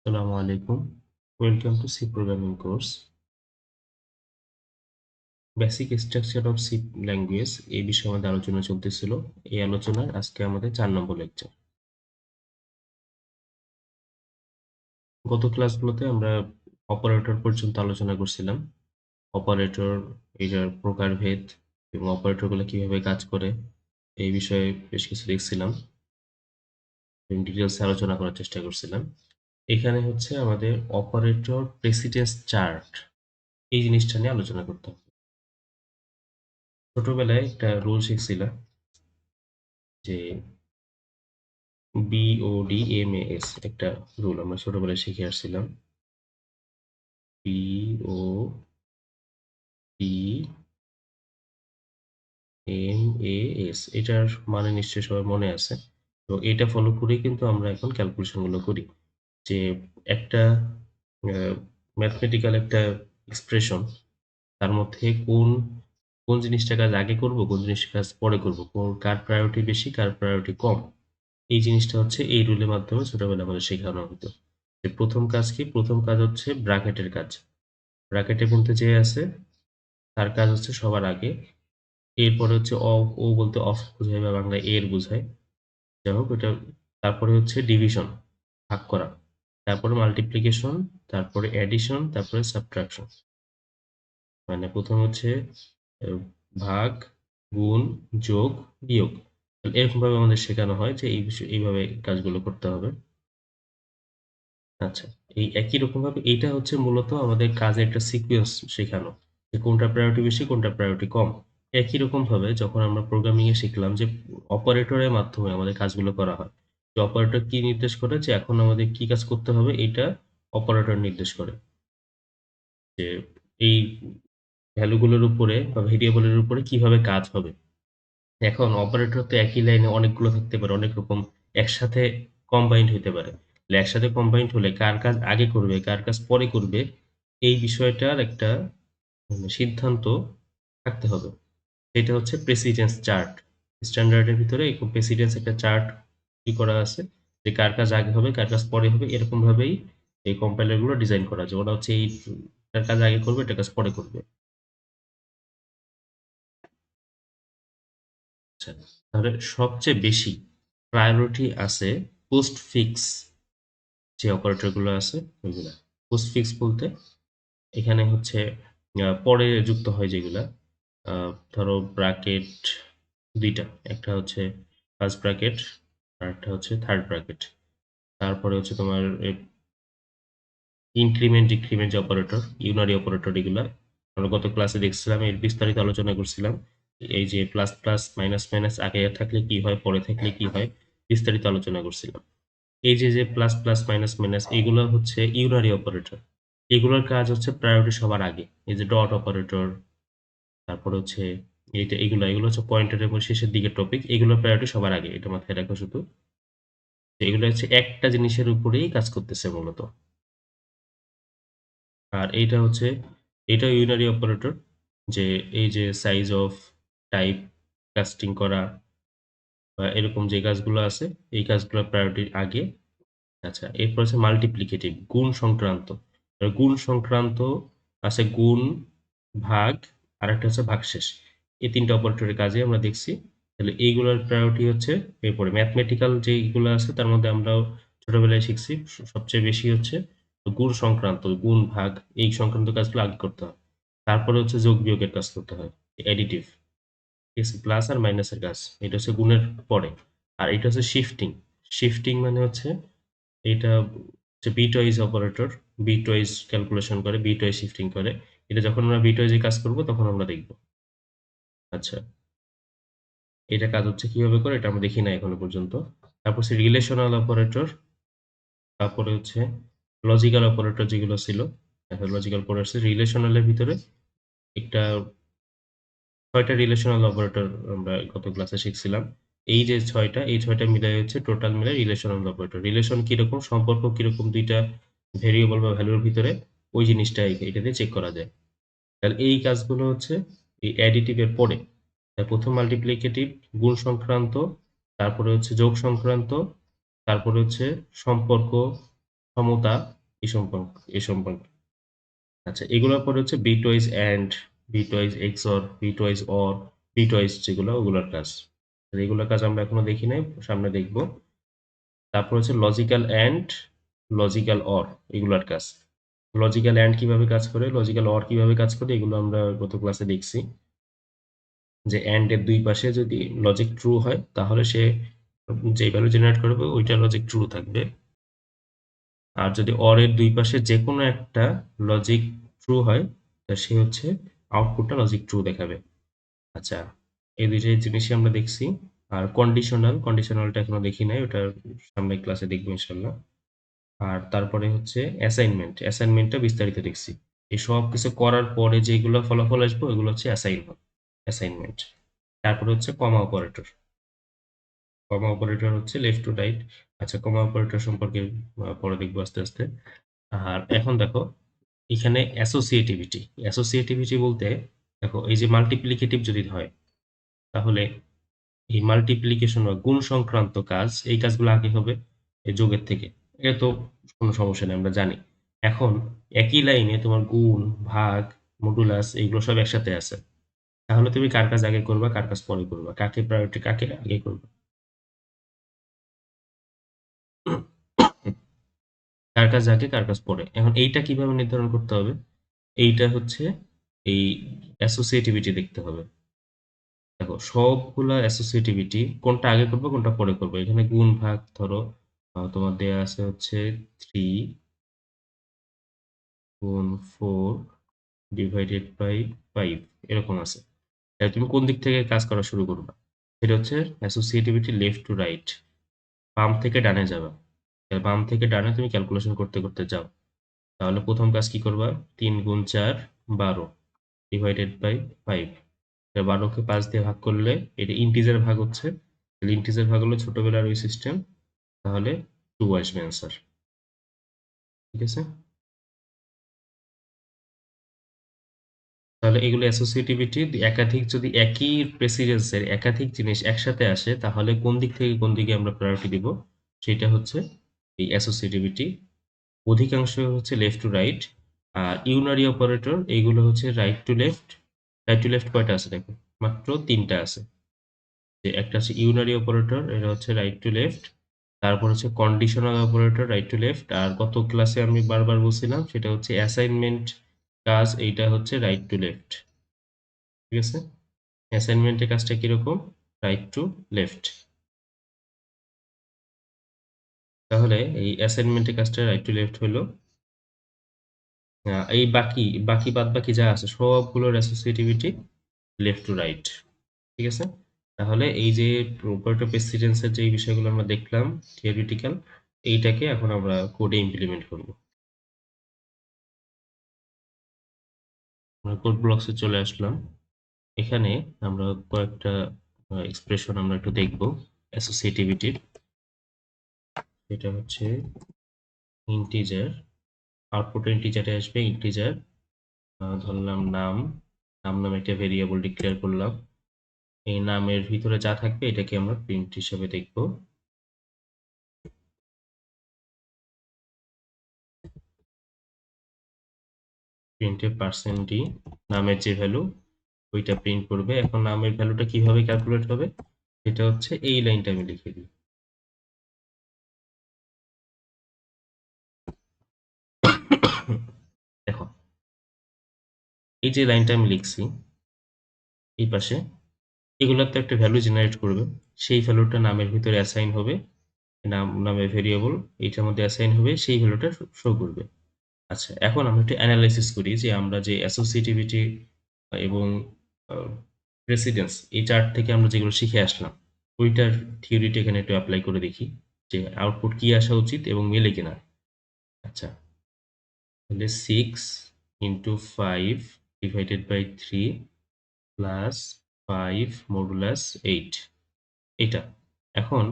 আসসালামু আলাইকুম। Welcome to C programming course. Basic structure of C language এই বিষয়ে আমাদের আলোচনা চলতেছিল। এই আলোচনার আজকে আমাদের 4 নম্বর লেকচার। গত ক্লাসগুলোতে আমরা অপারেটর পর্যন্ত আলোচনা করছিলাম। অপারেটর, এটার প্রকারভেদ এবং অপারেটরগুলো কিভাবে কাজ করে এই বিষয়ে বেশ কিছু দেখছিলাম এবং ডিটেইলসে আলোচনা করার চেষ্টা করছিলাম। এখানে হচ্ছে আমাদের অপারেটর প্রেসিডেন্স চার্ট এই জিনিসটা নিয়ে আলোচনা করতে হবে। ছোটবেলায় একটা রুল শিখছিলাম যে BODMAS একটা রুল আমরা ছোটবেলায় শিখে আসছিলাম। BODMAS এটার মানে নিশ্চয়ই সবার মনে আছে। তো এটা ফলো করেই কিন্তু আমরা এখন ক্যালকুলেশন গুলো করি। যে একটা ম্যাথমেটিক্যাল একটা এক্সপ্রেশন, তার মধ্যে কোন জিনিসটা কাজ আগে করব, কোন জিনিসটা কাজ পরে করব, কার প্রায়োরিটি বেশি, কার প্রায়োরিটি কম, এই জিনিসটা হচ্ছে এই রুলের মাধ্যমে ছোটবেলায় আমাদের শেখানো হতো। যে প্রথম কাজ কি? প্রথম কাজ হচ্ছে ব্র্যাকেটের কাজ। ব্র্যাকেটের মধ্যে যে আছে তার কাজ হচ্ছে সবার আগে। এরপরে হচ্ছে ও বলতে অফ বোঝায় বা বাংলায় এর বোঝায়। যাই হোক ওটা। তারপরে হচ্ছে ডিভিশন, ভাগ করা। তারপরে মাল্টিপ্লিকেশন, তারপরে অ্যাডিশন, তারপরে সাবট্রাকশন। মানে প্রথম হচ্ছে ভাগ, গুণ, যোগ, বিয়োগ। এরকম ভাবে আমাদের শেখানো হয় যে এইভাবে কাজগুলো করতে হবে। আচ্ছা, এই একই রকমভাবে এইটা হচ্ছে মূলত আমাদের কাজের একটা সিকোয়েন্স শেখানো। যে কোনটা প্রায়োরিটি বেশি, কোনটা প্রায়োরিটি কম। একই রকমভাবে যখন আমরা প্রোগ্রামিং এ শিখলাম যে অপারেটরের মাধ্যমে আমাদের কাজগুলো করা হয়। যে অপারেটর কি নির্দেশ করে যে এখন আমাদের কি কাজ করতে হবে, এইটা অপারেটর নির্দেশ করে। যে এই ভ্যালুগুলোর উপরে বা ভেরিয়েবলের উপরে কিভাবে কাজ হবে। এখন অপারেটর তো একই লাইনে অনেকগুলো থাকতে পারে, অনেক রকম একসাথে কম্বাইন্ড হইতে পারে। একসাথে কম্বাইন্ড হলে কার কাজ আগে করবে, কার কাজ পরে করবে, এই বিষয়টার একটা সিদ্ধান্ত থাকতে হবে। এটা হচ্ছে প্রেসিডেন্স চার্ট। স্ট্যান্ডার্ডের ভিতরে এই প্রেসিডেন্স একটা চার্ট কি করা আছে, যে কার কাজ আগে হবে, কার কাজ পরে হবে, এরকম ভাবেই এই কম্পাইলার গুলো ডিজাইন করা আছে। ওরা হচ্ছে এইটার কাজ আগে করবে, এটার কাজ পরে করবে। আচ্ছা, তাহলে সবচেয়ে বেশি প্রায়োরিটি আছে পোস্টফিক্স যে অপারেটরগুলো আছে ওইগুলা। পোস্টফিক্স বলতে এখানে হচ্ছে পরে যুক্ত হয় যেগুলা, ধরো ব্র্যাকেট ২ টা। একটা হচ্ছে ফার্স্ট ব্র্যাকেট আর একটা হচ্ছে থার্ড ব্র্যাকেট। তারপরে হচ্ছে তোমার ইনক্রিমেন্ট ডিক্রিমেন্ট যে অপারেটর, ইউনারি অপারেটর, এগুলা আমরা গত ক্লাসে দেখছিলাম, এর বিস্তারিত আলোচনা করছিলাম। এই যে প্লাস প্লাস মাইনাস মাইনাস আগে থাকলে কি হয়, পরে থাকলে কি হয়, বিস্তারিত আলোচনা করছিলাম। এই যে প্লাস প্লাস মাইনাস মাইনাস এগুলো হচ্ছে ইউনারি অপারেটর। এগুলোর কাজ হচ্ছে প্রায়োরিটি সবার আগে। এই যে ডট অপারেটর, তারপর হচ্ছে এগুলো হচ্ছে পয়েন্টার এবং শেষের দিকের টপিক। এগুলোর প্রায়োরিটি সবার আগে, এটা মাথায় রাখো শুধু। এগুলো হচ্ছে একটা জিনিসের উপরেই কাজ করতেছে মূলত। আর এইটা হচ্ছে, এটা ইউনারি অপারেটর। যে এই যে সাইজ অফ, টাইপ, কাস্টিং করা বা এরকম যে কাজগুলো আছে, এই কাজগুলো প্রায়োরিটি আগে। আচ্ছা, এরপর হচ্ছে মাল্টিপ্লিকেটিভ, গুণ সংক্রান্ত। গুণ সংক্রান্ত আছে গুণ, ভাগ, আর একটা হচ্ছে ভাগশেষ। এই ৩ টা অপারেটরের কাজে আমরা দেখছি। তাহলে এইগুলোর প্রায়োরিটি হচ্ছে এরপরে ম্যাথমেটিক্যাল যেইগুলো আছে তার মধ্যে আমরাও ছোটবেলায় শিখছি। সবচেয়ে বেশি হচ্ছে গুণ সংক্রান্ত, গুণ, ভাগ, এই সংক্রান্ত কাজগুলো আগে করতে হয়। তারপরে হচ্ছে যোগ বিয়োগের কাজ করতে হয়, অ্যাডিটিভ। ঠিক আছে? প্লাস আর মাইনাসের কাজ। এটা হচ্ছে গুণের পরে। আর এটা হচ্ছে শিফটিং। শিফটিং মানে হচ্ছে এটা হচ্ছে বিটওয়াইজ অপারেটর, বিটওয়াইজ ক্যালকুলেশন করে, বিটওয়াইজ শিফটিং করে। এটা যখন আমরা বিটওয়াইজ কাজ করব তখন আমরা দেখব। আচ্ছা, এটা কাজ হচ্ছে কিভাবে করে এটা আমরা দেখি না এখনো পর্যন্ত। তারপর হচ্ছে রিলেশনাল অপারেটর, তারপরে হচ্ছে লজিক্যাল অপারেটর যেগুলো ছিল। লজিক্যাল পড়ে আসছে। রিলেশনালের ভিতরে একটা ৬টা রিলেশনাল অপারেটর আমরা গত ক্লাসে শিখছিলাম। এই যে ৬টা, এই ৬টা মিলাই হচ্ছে টোটাল মিলে রিলেশনাল অপারেটর। রিলেশন কিরকম, সম্পর্ক কিরকম ২ টা ভেরিয়েবল বা ভ্যালুর ভিতরে, ওই জিনিসটা এটা দিয়ে চেক করা যায়। তাহলে এই কাজগুলো হচ্ছে এই অ্যাডিটিভ এর পরে। প্রথম মাল্টিপ্লিকেটিভ, গুণ সংক্রান্ত, তারপরে হচ্ছে যোগ সংক্রান্ত, তারপরে হচ্ছে সম্পর্ক, সমতা, এই সম্পর্ক। আচ্ছা, এগুলোর পরে হচ্ছে bitwise and, bitwise XOR, bitwise or, bitwise যেগুলো ওগুলোর কাজ। এগুলোর কাজ আমরা এখনো দেখি নাই, সামনে দেখব। তারপর হচ্ছে লজিক্যাল অ্যান্ড, লজিক্যাল অর, এগুলার কাজ। লজিক্যাল অ্যান্ড কিভাবে কাজ করে, লজিক্যাল অর কিভাবে কাজ করে, এগুলো আমরা গত ক্লাসে দেখছি। যে অ্যান্ড এর দুই পাশে যদি লজিক ট্রু হয় তাহলে সে যে ভ্যালু জেনারেট করবে ওইটা লজিক ট্রু থাকবে। আর যদি অর এর দুই পাশে যে কোনো একটা লজিক ট্রু হয় তা সে হচ্ছে আউটপুটটা লজিক ট্রু দেখাবে। আচ্ছা, এই দুইটা জিনিসই আমরা দেখছি। আর কন্ডিশনাল, কন্ডিশনালটা এখনো দেখি নাই, ওটা সামনে ক্লাসে দেখবো ইনশাল্লাহ। আর তারপরে হচ্ছে অ্যাসাইনমেন্ট, অ্যাসাইনমেন্টটা বিস্তারিত দেখছি। এই সব কিছু করার পরে যেগুলো ফলাফল আসবে ওইগুলো হচ্ছে অ্যাসাইনমেন্ট। তারপরে হচ্ছে কমা অপারেটর, কমা অপারেটর হচ্ছে লেফট টু রাইট। আচ্ছা, কমা অপারেটর সম্পর্কে পরে দেখবো আস্তে আস্তে। আর এখন দেখো এখানে অ্যাসোসিয়েটিভিটি, অ্যাসোসিয়েটিভিটি বলতে দেখো এই যে মাল্টিপ্লিকেটিভ যদি হয় তাহলে এই মাল্টিপ্লিকেশন বা গুণ সংক্রান্ত কাজ, এই কাজগুলো আগে হবে এই যোগের থেকে। এটা তো কোনো সমস্যা নেই, আমরা জানি। এখন একই লাইনে তোমার গুণ, ভাগ, মডুলাস এগুলো সব একসাথে আছে, তাহলে তুমি কার কাজ আগে করবা, কার কাজ পরে করবা, কাকে প্রায়োরিটি, কাকে আগে করবা, কার কাজ আগে কার কাজ পরে। এখন এইটা কিভাবে নির্ধারণ করতে হবে, এইটা হচ্ছে এই অ্যাসোসিয়েটিভিটি দেখতে হবে। দেখো সবগুলা অ্যাসোসিয়েটিভিটি কোনটা আগে করবো কোনটা পরে করবো, এখানে গুণ ভাগ ধরো তোমার দেয়া আছে হচ্ছে 3 গুণ 4 ডিভাইডেড বাই 5 এরকম আছে। তাহলে তুমি কোন দিক থেকে কাজ করা শুরু করবা, সেটা হচ্ছে অ্যাসোসিয়েটিভিটি লেফট টু রাইট, বাম থেকে ডানে যাবা। তাহলে বাম থেকে ডানে তুমি ক্যালকুলেশন করতে করতে যাও। তাহলে প্রথম কাজ কি করবা, 3 গুণ 4 12 ডিভাইডেড বাই 5। 12কে 5 দিয়ে ভাগ করলে এটা ইন্টিজার ভাগ হচ্ছে, তাহলে ইন্টিজার ভাগ হলো ছোটবেলার ওই সিস্টেম, তাহলে 2 আসবে অ্যান্সার। ঠিক আছে, তাহলে এগুলো অ্যাসোসিয়েটিভিটি, একাধিক যদি একই প্রেসিডেন্সের একাধিক জিনিস একসাথে আসে তাহলে কোন দিক থেকে কোন দিকে আমরা প্রায়োরিটি দিব, সেটা হচ্ছে এই অ্যাসোসিয়েটিভিটি। অধিকাংশ হচ্ছে লেফট টু রাইট। আর ইউনারি অপারেটর এইগুলো হচ্ছে right to left. Right to left কয়টা আছে দেখো, মাত্র 3টা আছে। যে একটা হচ্ছে ইউনারি অপারেটর, এটা হচ্ছে রাইট টু লেফট। তারপর হচ্ছে conditional operator right to left. আর গত ক্লাসে আমি বারবার বলছিলাম সেটা হচ্ছে অ্যাসাইনমেন্ট কাজ, এইটা হচ্ছে রাইট টু লেফট। ঠিক আছে, অ্যাসাইনমেন্টের কাজটা কিরকম, রাইট টু লেফট। তাহলে এই অ্যাসাইনমেন্টের কাজটা রাইট টু লেফট হলো। এই বাকি বাকি বাদ বাকি যা আছে সবগুলোর অ্যাসোসিয়েটিভিটি লেফট টু রাইট। ঠিক আছে, তাহলে এই যে প্রপার্টি অফ প্রেসিডেন্সের যে বিষয়গুলো আমরা দেখলাম থিওরিটিক্যাল, এইটাকে এখন আমরা কোডে ইমপ্লিমেন্ট করব। আমরা কোড ব্লকসে চলে আসলাম। এখানে আমরা কয়েকটা এক্সপ্রেশন আমরা একটু দেখব অ্যাসোসিয়েটিভিটির। এটা হচ্ছে ইন্টিজার, আউটপুট ইন্টিজারে আসবে ইন্টিজার। ধরলাম নাম, নাম নামে একটা ভেরিয়েবল ডিক্লেয়ার করলাম। এই নামের ভিতরে যা থাকবে এটাকে আমরা প্রিন্ট হিসেবে দেখব। প্রিন্টে %d নামের যে ভ্যালু ওইটা প্রিন্ট করবে। এখন নামের ভ্যালুটা কিভাবে ক্যালকুলেট হবে, সেটা হচ্ছে এই লাইনটা আমি লিখে দিই। দেখো এই যে লাইনটা আমি লিখছি এই পাশে, এগুলাতে একটা ভ্যালু জেনারেট করবে, সেই ভ্যালুটা নামের ভিতরে অ্যাসাইন হবে। নামের ভেরিয়েবল এইটার মধ্যে অ্যাসাইন হবে, সেই ভ্যালুটা শো করবে। আচ্ছা, এখন আমরা একটু অ্যানালাইসিস করি যে আমরা যে অ্যাসোসিয়েটিভিটি এবং প্রেসিডেন্স এই চার্ট থেকে আমরা যেগুলো শিখে আসলাম ওইটার থিওরিটা এখানে একটু অ্যাপ্লাই করে দেখি যে আউটপুট কি আসা উচিত এবং মেলে কিনা। আচ্ছা, তাহলে 6 into 5 divided by 3 plus 5 modulus 8, এটা। এখন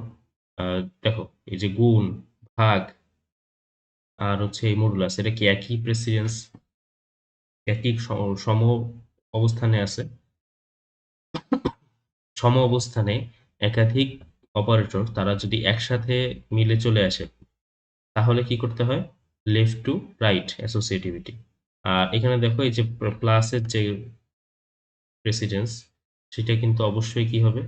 দেখো এই যে গুণ, ভাগ আর হচ্ছে এই মডুলাস, এটা কি একই প্রেসিডেন্স, একই সম অবস্থানে আছে। সম অবস্থানে একাধিক অপারেটর তারা যদি একসাথে মিলে চলে আসে তাহলে কি করতে হয়? Left to right associativity. আর এখানে দেখো এই যে প্লাসের যে প্রেসিডেন্স, সেটা কিন্তু অবশ্যই কি হবে?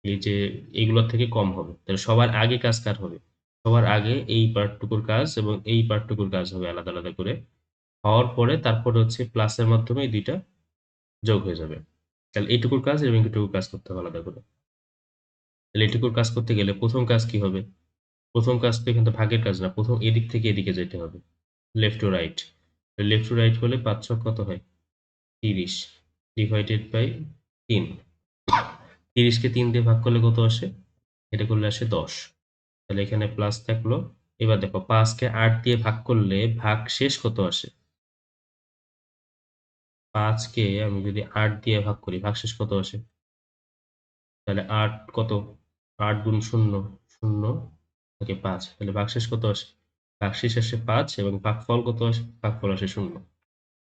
এই যে এগুলোর থেকে কম হবে। তাহলে সবার আগে কাজ কার হবে? সবার আগে এই পার্টটুকুর কাজ এবং এই পার্টটুকুর কাজ হবে আলাদা, আলাদা করে। হওয়ার পরে তারপরে হচ্ছে প্লাসের মাধ্যমে এই ২ টা যোগ হয়ে যাবে। তাহলে এইটুকুর কাজ এবং এটুকুর কাজ করতে হবে আলাদা করে। তাহলে এটুকুর কাজ করতে গেলে ১ম কাজ কি হবে? ১ম কাজ তো এখানে তো ভাগের কাজ না। ১ম এদিক থেকে এদিকে যেতে হবে। Left to right. Left to right হলে ৫ ছক কত হয়? ৩০ ডিভাইডেড বাই ৩। ৩০ কে ৩ দিয়ে ভাগ করলে কত আসে? এটা করলে আসে ১০। তাহলে এখানে প্লাস থাকলো। এবার দেখো ৫ কে ৮ দিয়ে ভাগ করলে ভাগশেষ কত আসে? ৫ কে আমি যদি ৮ দিয়ে ভাগ করি, ভাগশেষ কত আসে? তাহলে ৮ কত? ৮ গুণ ০, ০ থেকে ৫। তাহলে ভাগশেষ কত আসে? ভাগশেষ আসে ৫ এবং ভাগফল কত আসে? ভাগফল আসে ০।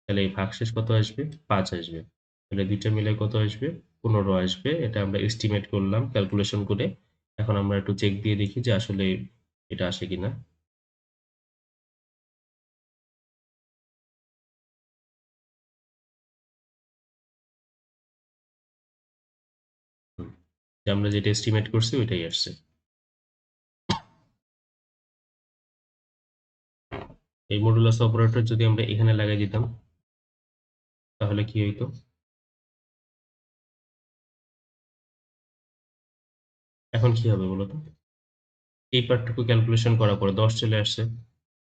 তাহলে এই ভাগশেষ কত আসবে? ৫ আসবে। তাহলে ২ টা মিলে কত আসবে? ১৫ আসবে। এটা আমরা এস্টিমেট করলাম ক্যালকুলেশন করে। এখন আমরা একটু চেক দিয়ে দেখি যে আসলে এটা আসে কিনা। হুম। যে আমরা যেটা এস্টিমেট করছি ওইটাই আসছে। এই মডুলাস অপারেটর যদি আমরা এখানে লাগাই দিতাম তাহলে কি হইতো? এখন কি হবে বলো তো? এই পার্টটুকু ক্যালকুলেশন করার পরে ১০ চলে আসছে।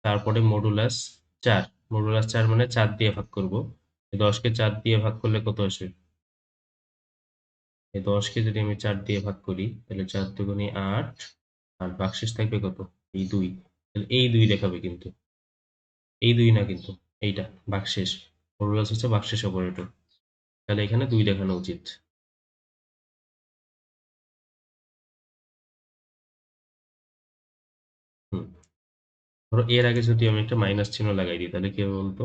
তারপরে মডুলাস ৪। মডুলাস ৪ মানে ৪ দিয়ে ভাগ করব। এই ১০ কে ৪ দিয়ে ভাগ করলে কত আসে? এই ১০ কে যদি আমি ৪ দিয়ে ভাগ করি তাহলে ৪ দুগুণে ৮ আর ভাগশেষ থাকবে কত? এই ২। তাহলে এই ২ দেখাবে কিন্তু। এই ২ না কিন্তু। এইটা ভাগশেষ। মডুলাস হচ্ছে ভাগশেষ অপারেটর। তাহলে এখানে ২ দেখানো উচিত। হুম। ধরো এর আগে যদি আমি একটা মাইনাস চিহ্ন লাগাই দিই তাহলে কি হবে বলতো?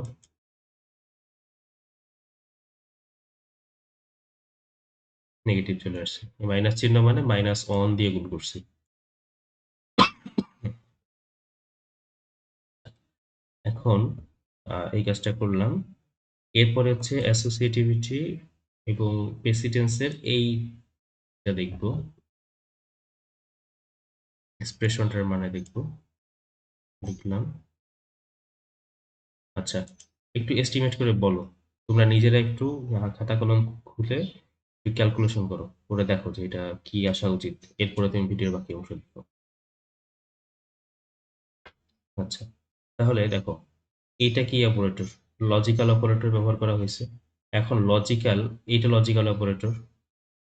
নেগেটিভ চলে আসছে। মাইনাস চিহ্ন মানে -1 দিয়ে গুণ করছি। এখন এই কাজটা করলাম। এরপরে হচ্ছে অ্যাসোসিয়েটিভিটি এবং প্রেসিডেন্সের এইটা দেখব। এক্সপ্রেশনটার মানে দেখব। লিখলাম। আচ্ছা, একটু এস্টিমেট করে বলো। তোমরা নিজেরা একটু খাতা কলম খুলে একটু ক্যালকুলেশন করো। করে দেখো যে এটা কি আসা উচিত। এরপরে তুমি ভিডিওর বাকি অংশ দেখো। আচ্ছা, তাহলে দেখো এটা কি অপারেটর? লজিক্যাল অপারেটর ব্যবহার করা হয়েছে। এখন লজিক্যাল, এটা লজিক্যাল অপারেটর।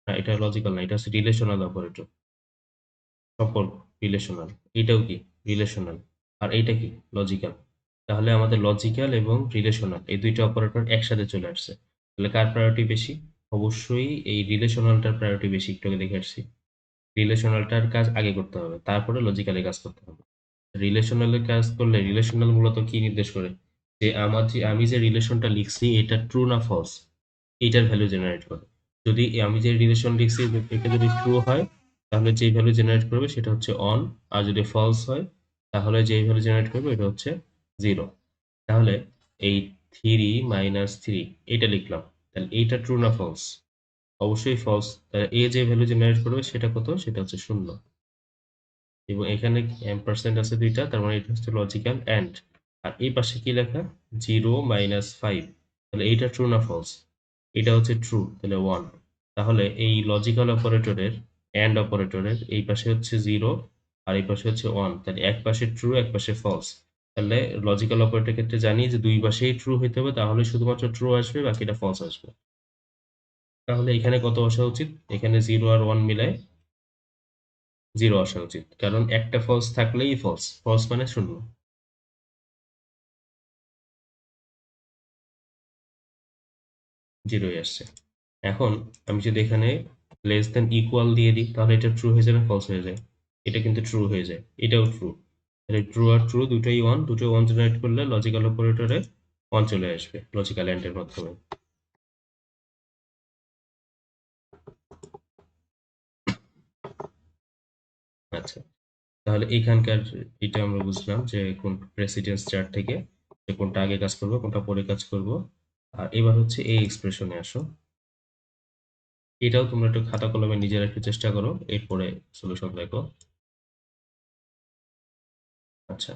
না, এটা লজিক্যাল না, এটা হচ্ছে রিলেশনাল অপারেটর। সম্পর্ক, রিলেশনাল। এটাও কি? রিলেশনাল। আর এইটা কি? লজিক্যাল। তাহলে আমাদের লজিক্যাল এবং রিলেশনাল এই ২ টা অপারেটর একসাথে চলে আসছে। তাহলে কার প্রায়োরিটি বেশি? অবশ্যই এই রিলেশনালটার প্রায়োরিটি বেশি। একটু আগে দেখে আসছি। রিলেশনালটার কাজ আগে করতে হবে। তারপরে লজিক্যালের কাজ করতে হবে। রিলেশনালের কাজ করলে রিলেশনাল মূলত কি নির্দেশ করে? যে আমি যে রিলেশনটা লিখছি এটা ট্রু না ফলস, এইটার ভ্যালু জেনারেট করে। যদি আমি যে রিলেশন লিখছি এটা যদি ট্রু হয় তাহলে যেই ভ্যালু জেনারেট করবে সেটা হচ্ছে অন। আর যদি ফলস হয় তাহলে যেই ভ্যালু জেনারেট করবে এটা হচ্ছে 0। তাহলে এই 3 - 3 এটা লিখলাম। তাহলে এইটা ট্রু না ফলস? অবশ্যই ফলস। তাহলে এ যে ভ্যালু জেনারেট করবে সেটা কত? সেটা হচ্ছে 0। এবং এখানে এম্পারসেন্ট আছে ২ টা, তার মানে এটা হচ্ছে লজিক্যাল এন্ড। আর এই পাশে কি লেখা? 0 - 5। তাহলে এইটা ট্রু না ফলস? এটা হচ্ছে ট্রু, তাহলে 1। তাহলে এই লজিক্যাল অপারেটরের, এন্ড অপারেটরের এই পাশে হচ্ছে 0 আর এই পাশে হচ্ছে 1। তাহলে এক পাশে ট্রু, এক পাশে ফলস। তাহলে লজিক্যাল অপারেটরের ক্ষেত্রে জানি যে ২ পাশেই ট্রু হইতে হবে, তাহলে শুধুমাত্র ট্রু আসবে, বাকিটা ফলস আসবে। তাহলে এখানে কত আসা উচিত? এখানে 0 আর 1 মিলায় 0 আসা উচিত। কারণ একটা ফলস থাকলেই ফলস। ফলস মানে 0। 0 ই আসছে। এখন আমি যদি এখানে লেস দ্যান ইকুয়াল দিয়ে দিই তাহলে এটা ট্রু হয়ে যাবে, ফলস হয়ে যায়। এটা কিন্তু ট্রু হয়ে যায়। এটাও ট্রু। তাহলে ট্রু আর ট্রু দুটোই 1, দুটো 1 জেনারেট করলে লজিক্যাল অপারেটরে 1 চলে আসবে লজিক্যাল এন্ড এর মাধ্যমে। আচ্ছা। তাহলে এখানকার এটা আমরা বুঝলাম যে কোন প্রেসিডেন্স চার্ট থেকে যে কোনটা আগে কাজ করবো কোনটা পরে কাজ করব। আর এবার হচ্ছে এই এক্সপ্রেশনে আসো। এটাও তোমরা একটু খাতা কলমে নিজেরা একটু চেষ্টা করো, এরপরে সলিউশন দেখো। আচ্ছা,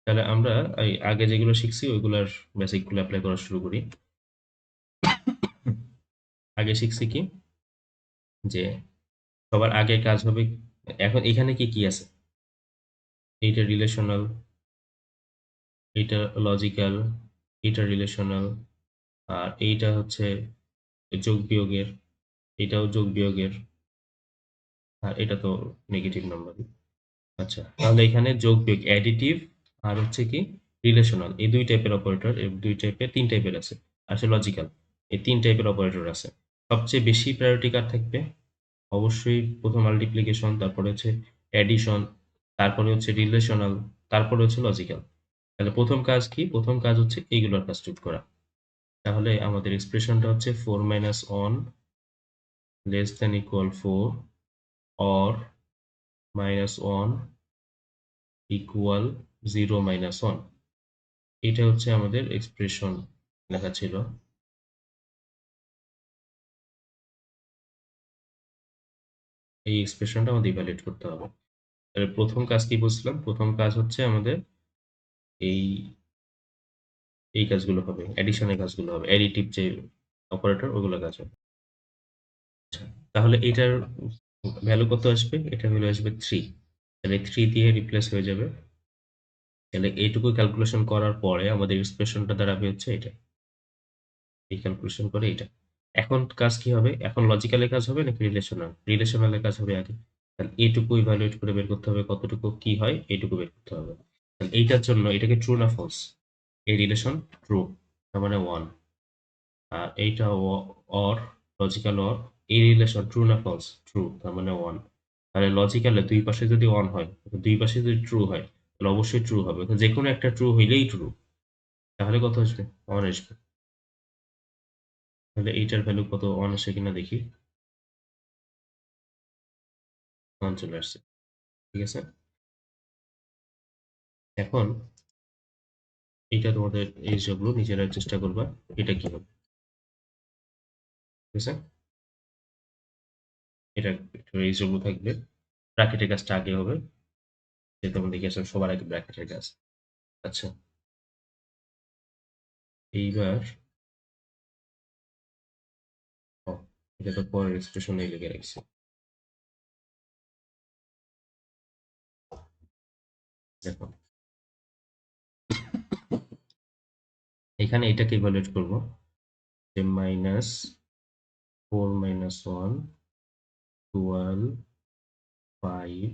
তাহলে আমরা এই আগে যেগুলো শিখছি ওইগুলোর বেসিক গুলো অ্যাপ্লাই করা শুরু করি। আগে শিখছি কি যে সবার আগে কাজ হবে, এখন এখানে কি কি আছে, এইটা রিলেশনাল, এইটা লজিক্যাল, এইটা রিলেশনাল, আর এইটা হচ্ছে যোগ বিয়োগের, এটাও যোগ বিয়োগের, আর এটা তো নেগেটিভ নাম্বার। আচ্ছা, তাহলে এখানে যোগ বিয়োগ অ্যাডিটিভ আর হচ্ছে কি রিলেশনাল, এই দুই টাইপের অপারেটর, এই দুই টাইপের তিন টাইপের আছে, আছে লজিক্যাল, এই তিন টাইপের অপারেটর আছে। সবচেয়ে বেশি প্রায়োরিটি কার থাকবে? অবশ্যই প্রথম মাল্টিপ্লিকেশন, তারপরে হচ্ছে অ্যাডিশন, তারপরে হচ্ছে রিলেশনাল, তারপরে হচ্ছে লজিক্যাল। তাহলে প্রথম কাজ কি? প্রথম কাজ হচ্ছে এইগুলোর কাজটুক করা। তাহলে আমাদের এক্সপ্রেশনটা হচ্ছে 4 minus 1 less than equal 4 or minus 1 equal 0 minus 1। এটা হচ্ছে আমাদের এক্সপ্রেশন লেখা ছিল। এই এক্সপ্রেশনটা আমাদের ইভ্যালুয়েট করতে হবে। তাহলে প্রথম কাজ কি বুঝলাম? প্রথম কাজ হচ্ছে আমাদের এই এই কাজগুলো হবে, অ্যাডিশনের কাজগুলো হবে, অ্যাডিটিভ যে অপারেটর ওগুলো কাজ হবে। আচ্ছা, তাহলে এটার ভ্যালু কত আসবে? এটার ভ্যালু আসবে 3। তাহলে 3 দিয়ে রিপ্লেস হয়ে যাবে। তাহলে এইটুকু ক্যালকুলেশন করার পরে আমাদের এক্সপ্রেশনটা দাঁড়াবে হচ্ছে এটা, এই ক্যালকুলেশন করে এটা। এখন কাজ কি হবে? এখন লজিক্যালের কাজ হবে নাকি রিলেশনাল? রিলেশনালের কাজ হবে আগে। তাহলে এইটুকু ইভালুয়েট করে বের করতে হবে কতটুকু কি হয়, এইটুকু বের করতে হবে। তাহলে এইটার জন্য এটাকে ট্রু না ফলস? এই রিলেশন ট্রু, তার মানে 1। আর এইটা অর, লজিক্যাল অর, এই রিলেশন ট্রু না ফলস? ট্রু, তার মানে 1। তাহলে লজিক্যালে দুই পাশে যদি 1 হয়, দুই পাশে যদি ট্রু হয়, তাহলে অবশ্যই ট্রু হবে। তো যে কোনো একটা ট্রু হইলেই ট্রু। তাহলে কত আসবে? 1 আসবে। তাহলে এইটার ভ্যালু কত, 1 আসে কিনা দেখি। 1 চলে আসছে। ঠিক আছে, এখন এইটা তোমাদের এই সবগুলো নিজেরা চেষ্টা করবা এটা কি হবে। ঠিক আছে, এটা একটু এই সবগুলো থাকবে। ব্র্যাকেটের কাজটা আগে হবে, যে তোমরা দেখে আসো সবার আগে ব্র্যাকেটের কাজ। আচ্ছা, এইবার ও, এটা তো পরের এক্সপ্রেশনে লিখে রাখছি। দেখো, এখানে এটাকে ইভালুয়েট করব যে মাইনাস 4 মাইনাস 1 12 5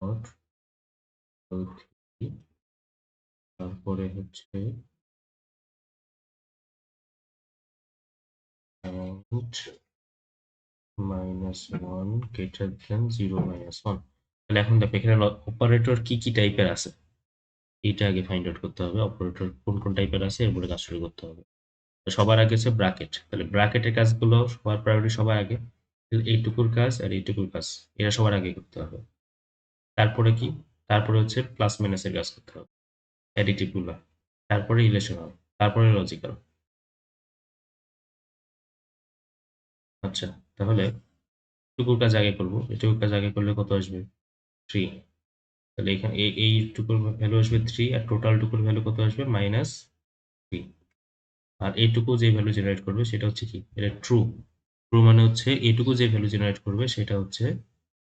নট 3, তারপরে হচ্ছে মাইনাস 1 গ্রেটার দেন 0 মাইনাস 1। তাহলে এখন দেখো এখানে অপারেটর কি কি টাইপের আছে, এটা আগে ফাইন্ড আউট করতে হবে। অপারেটর কোন কোন টাইপের আছে এরপরে কাজ শুরু করতে হবে। তো সবার আগে হচ্ছে ব্র্যাকেট, তাহলে ব্র্যাকেটের কাজগুলো সবার প্রায়োরিটি সবার আগে। এইটুকুর কাজ আর এইটুকুর কাজ এটা সবার আগে করতে হবে। তারপরে কি? তারপরে হচ্ছে প্লাস মাইনাসের কাজ করতে হবে, অ্যাডিটিভ গুলা, তারপরে রিলেশনাল, তারপরে লজিক্যাল। আচ্ছা, তাহলে টুকুর কাজ আগে করবো, এটুকুর কাজ আগে করলে কত আসবে? 3। তাহলে এখানে এইটুকুর ভ্যালু আসবে 3, আর টোটাল টুকুর ভ্যালু কত আসবে? -3। আর এইটুকু যে ভ্যালু জেনারেট করবে সেটা হচ্ছে কি? এটা ট্রু। ট্রু মানে হচ্ছে এইটুকু যে ভ্যালু জেনারেট করবে সেটা হচ্ছে